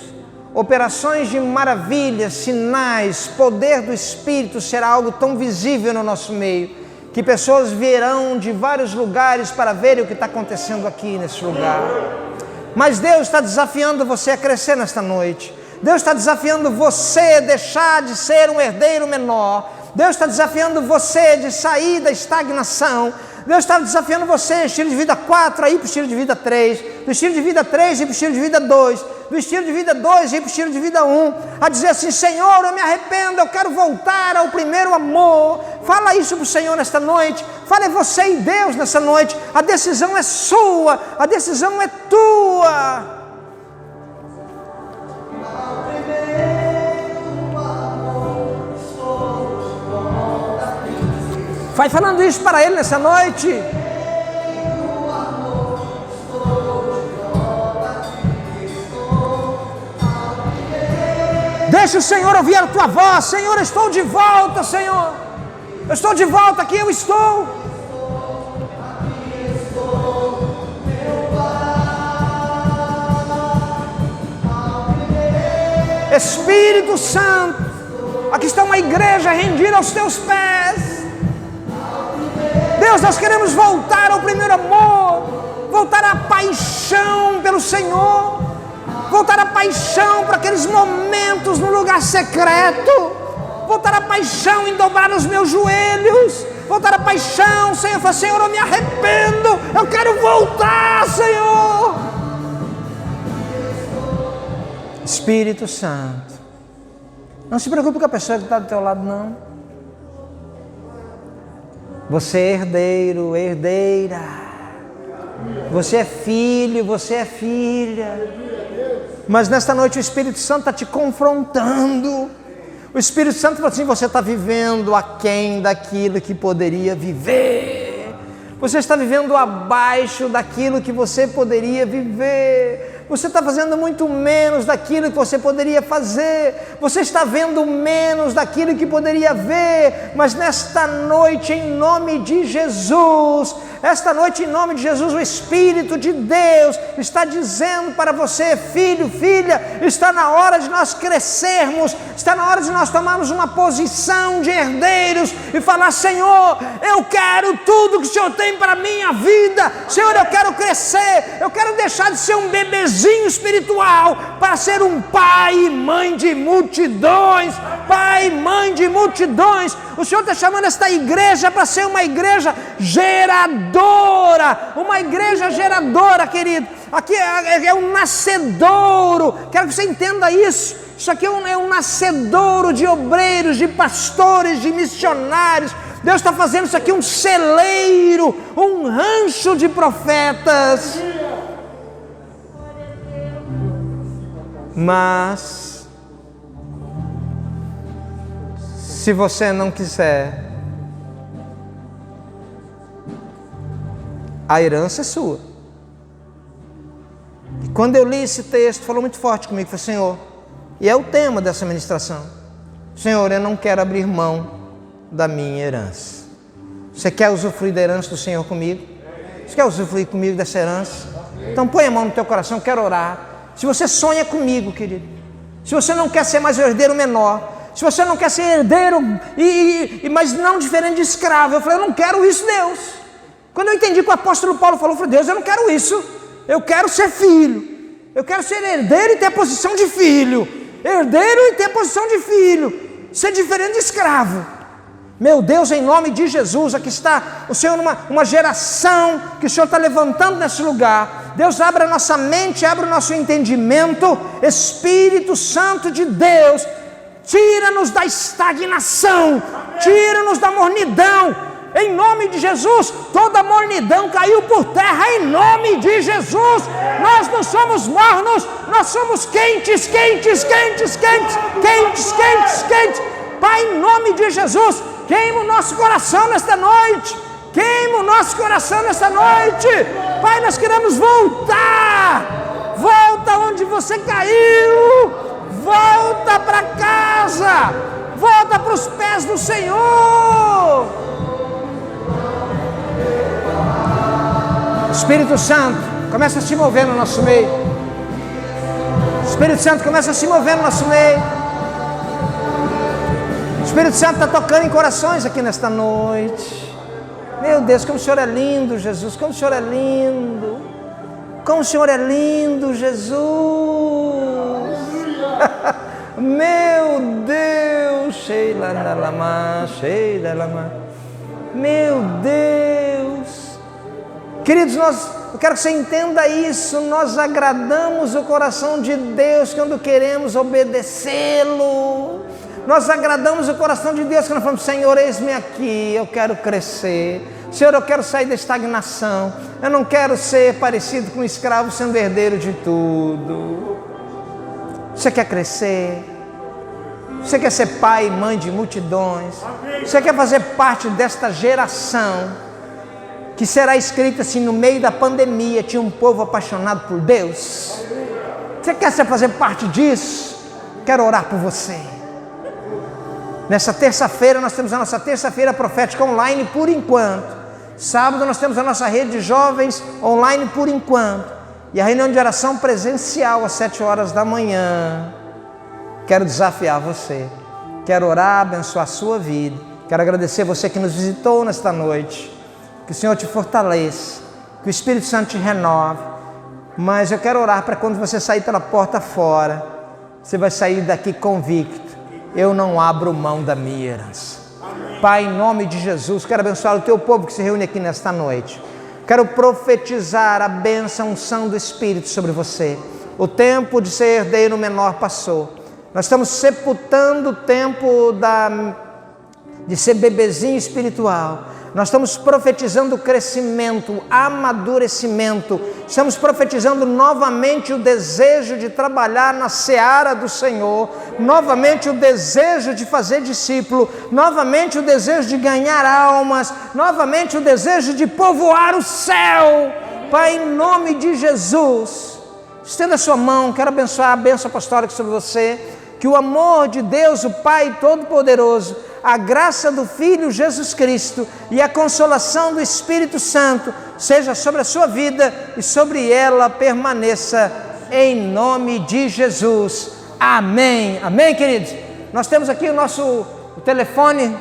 operações de maravilhas, sinais, poder do Espírito será algo tão visível no nosso meio, que pessoas virão de vários lugares para verem o que está acontecendo aqui nesse lugar. Mas Deus está desafiando você a crescer nesta noite. Deus está desafiando você a deixar de ser um herdeiro menor. Deus está desafiando você de sair da estagnação. Deus está desafiando você, estilo de vida 4, a ir para o estilo de vida 3, do estilo de vida 3 ir para o estilo de vida 2, do estilo de vida 2 ir para o estilo de vida 1, a dizer assim: Senhor, eu me arrependo, eu quero voltar ao primeiro amor. Fala isso para o Senhor nesta noite. Fale você e Deus nessa noite. A decisão é sua, a decisão é tua. Vai falando isso para Ele nessa noite. Deixa o Senhor ouvir a tua voz. Senhor, eu estou de volta, Senhor. Eu estou de volta, aqui eu estou. Espírito Santo, aqui está uma igreja rendida aos teus pés. Deus, nós queremos voltar ao primeiro amor, voltar à paixão pelo Senhor, voltar à paixão para aqueles momentos no lugar secreto, voltar à paixão em dobrar os meus joelhos, voltar à paixão, Senhor, falar: Senhor, eu me arrependo, eu quero voltar, Senhor. Espírito Santo, não se preocupe com a pessoa que está do teu lado, não. Você é herdeiro, herdeira. Você é filho, você é filha. Mas nesta noite o Espírito Santo está te confrontando. O Espírito Santo fala assim: você está vivendo aquém daquilo que poderia viver. Você está vivendo abaixo daquilo que você poderia viver. Você está fazendo muito menos daquilo que você poderia fazer. Você está vendo menos daquilo que poderia ver. Mas nesta noite, em nome de Jesus, esta noite, em nome de Jesus, o Espírito de Deus está dizendo para você, filho, filha, está na hora de nós crescermos, está na hora de nós tomarmos uma posição de herdeiros e falar: Senhor, eu quero tudo que o Senhor tem para a minha vida. Senhor, eu quero crescer, eu quero deixar de ser um bebezinho espiritual para ser um pai e mãe de multidões. Pai e mãe de multidões. O Senhor está chamando esta igreja para ser uma igreja geradora, uma igreja geradora, querido. Aqui é um nascedouro. Quero que você entenda isso. Isso aqui é um nascedouro de obreiros, de pastores, de missionários. Deus está fazendo isso aqui um celeiro, um rancho de profetas. Mas se você não quiser, a herança é sua. E quando eu li esse texto, falou muito forte comigo, falei: Senhor, e é o tema dessa ministração, Senhor, eu não quero abrir mão da minha herança. Você quer usufruir da herança do Senhor comigo? Você quer usufruir comigo dessa herança? Então põe a mão no teu coração, eu quero orar. Se você sonha comigo, querido, se você não quer ser mais o herdeiro menor, se você não quer ser herdeiro, mas não diferente de escravo, eu falei: eu não quero isso, Deus. Quando eu entendi que o apóstolo Paulo falou, eu falei: Deus, eu não quero isso, eu quero ser filho, eu quero ser herdeiro e ter a posição de filho, herdeiro e ter a posição de filho, ser diferente de escravo. Meu Deus, em nome de Jesus, aqui está o Senhor, uma geração que o Senhor está levantando nesse lugar. Deus, abre a nossa mente, abre o nosso entendimento. Espírito Santo de Deus, tira-nos da estagnação, tira-nos da mornidão. Em nome de Jesus, toda mornidão caiu por terra, em nome de Jesus. Nós não somos mornos, nós somos quentes, quentes, quentes, quentes, quentes, quentes, quentes. Pai, em nome de Jesus, queima o nosso coração nesta noite, queima o nosso coração nesta noite. Pai, nós queremos voltar, volta onde você caiu, volta para casa, volta para os pés do Senhor. Espírito Santo, começa a se mover no nosso meio. Espírito Santo, começa a se mover no nosso meio. O Espírito Santo está tocando em corações aqui nesta noite. Meu Deus, como o Senhor é lindo, Jesus. Como o Senhor é lindo. Como o Senhor é lindo, Jesus. Meu Deus. Sheila Lama, Sheila Lama. Meu Deus. Queridos, eu quero que você entenda isso. Nós agradamos o coração de Deus quando queremos obedecê-lo. Nós agradamos o coração de Deus quando falamos: Senhor, eis-me aqui, eu quero crescer. Senhor, eu quero sair da estagnação. Eu não quero ser parecido com um escravo sendo herdeiro de tudo. Você quer crescer? Você quer ser pai e mãe de multidões? Você quer fazer parte desta geração que será escrita assim: no meio da pandemia tinha um povo apaixonado por Deus? Você quer fazer parte disso? Quero orar por você. Nessa terça-feira nós temos a nossa terça-feira profética online por enquanto. Sábado nós temos a nossa rede de jovens online por enquanto. E a reunião de oração presencial às 7 horas da manhã. Quero desafiar você. Quero orar, abençoar a sua vida. Quero agradecer você que nos visitou nesta noite. Que o Senhor te fortaleça. Que o Espírito Santo te renove. Mas eu quero orar para quando você sair pela porta fora, você vai sair daqui convicto: eu não abro mão da minha herança. Pai, em nome de Jesus, quero abençoar o teu povo que se reúne aqui nesta noite. Quero profetizar a bênção, a unção do Espírito sobre você. O tempo de ser herdeiro menor passou. Nós estamos sepultando o tempo de ser bebezinho espiritual. Nós estamos profetizando o crescimento, o amadurecimento. Estamos profetizando novamente o desejo de trabalhar na seara do Senhor. Novamente o desejo de fazer discípulo. Novamente o desejo de ganhar almas. Novamente o desejo de povoar o céu. Pai, em nome de Jesus, Estenda a sua mão, quero abençoar a bênção apostólica sobre você. Que o amor de Deus, o Pai Todo-Poderoso, a graça do Filho Jesus Cristo e a consolação do Espírito Santo seja sobre a sua vida e sobre ela permaneça em nome de Jesus. Amém. Amém, queridos? Nós temos aqui o telefone,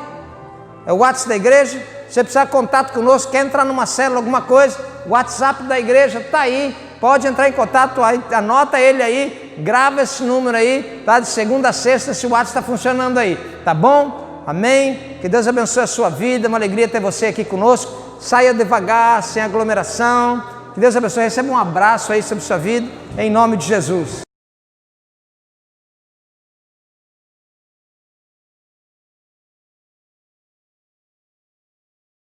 é o WhatsApp da igreja. Se você precisar de contato conosco, quer entrar numa célula, alguma coisa, o WhatsApp da igreja está aí. Pode entrar em contato, anota ele aí, grava esse número aí, tá? De segunda a sexta, esse WhatsApp está funcionando aí, tá bom? Amém? Que Deus abençoe a sua vida, uma alegria ter você aqui conosco. Saia devagar, sem aglomeração. Que Deus abençoe, receba um abraço aí sobre a sua vida, em nome de Jesus.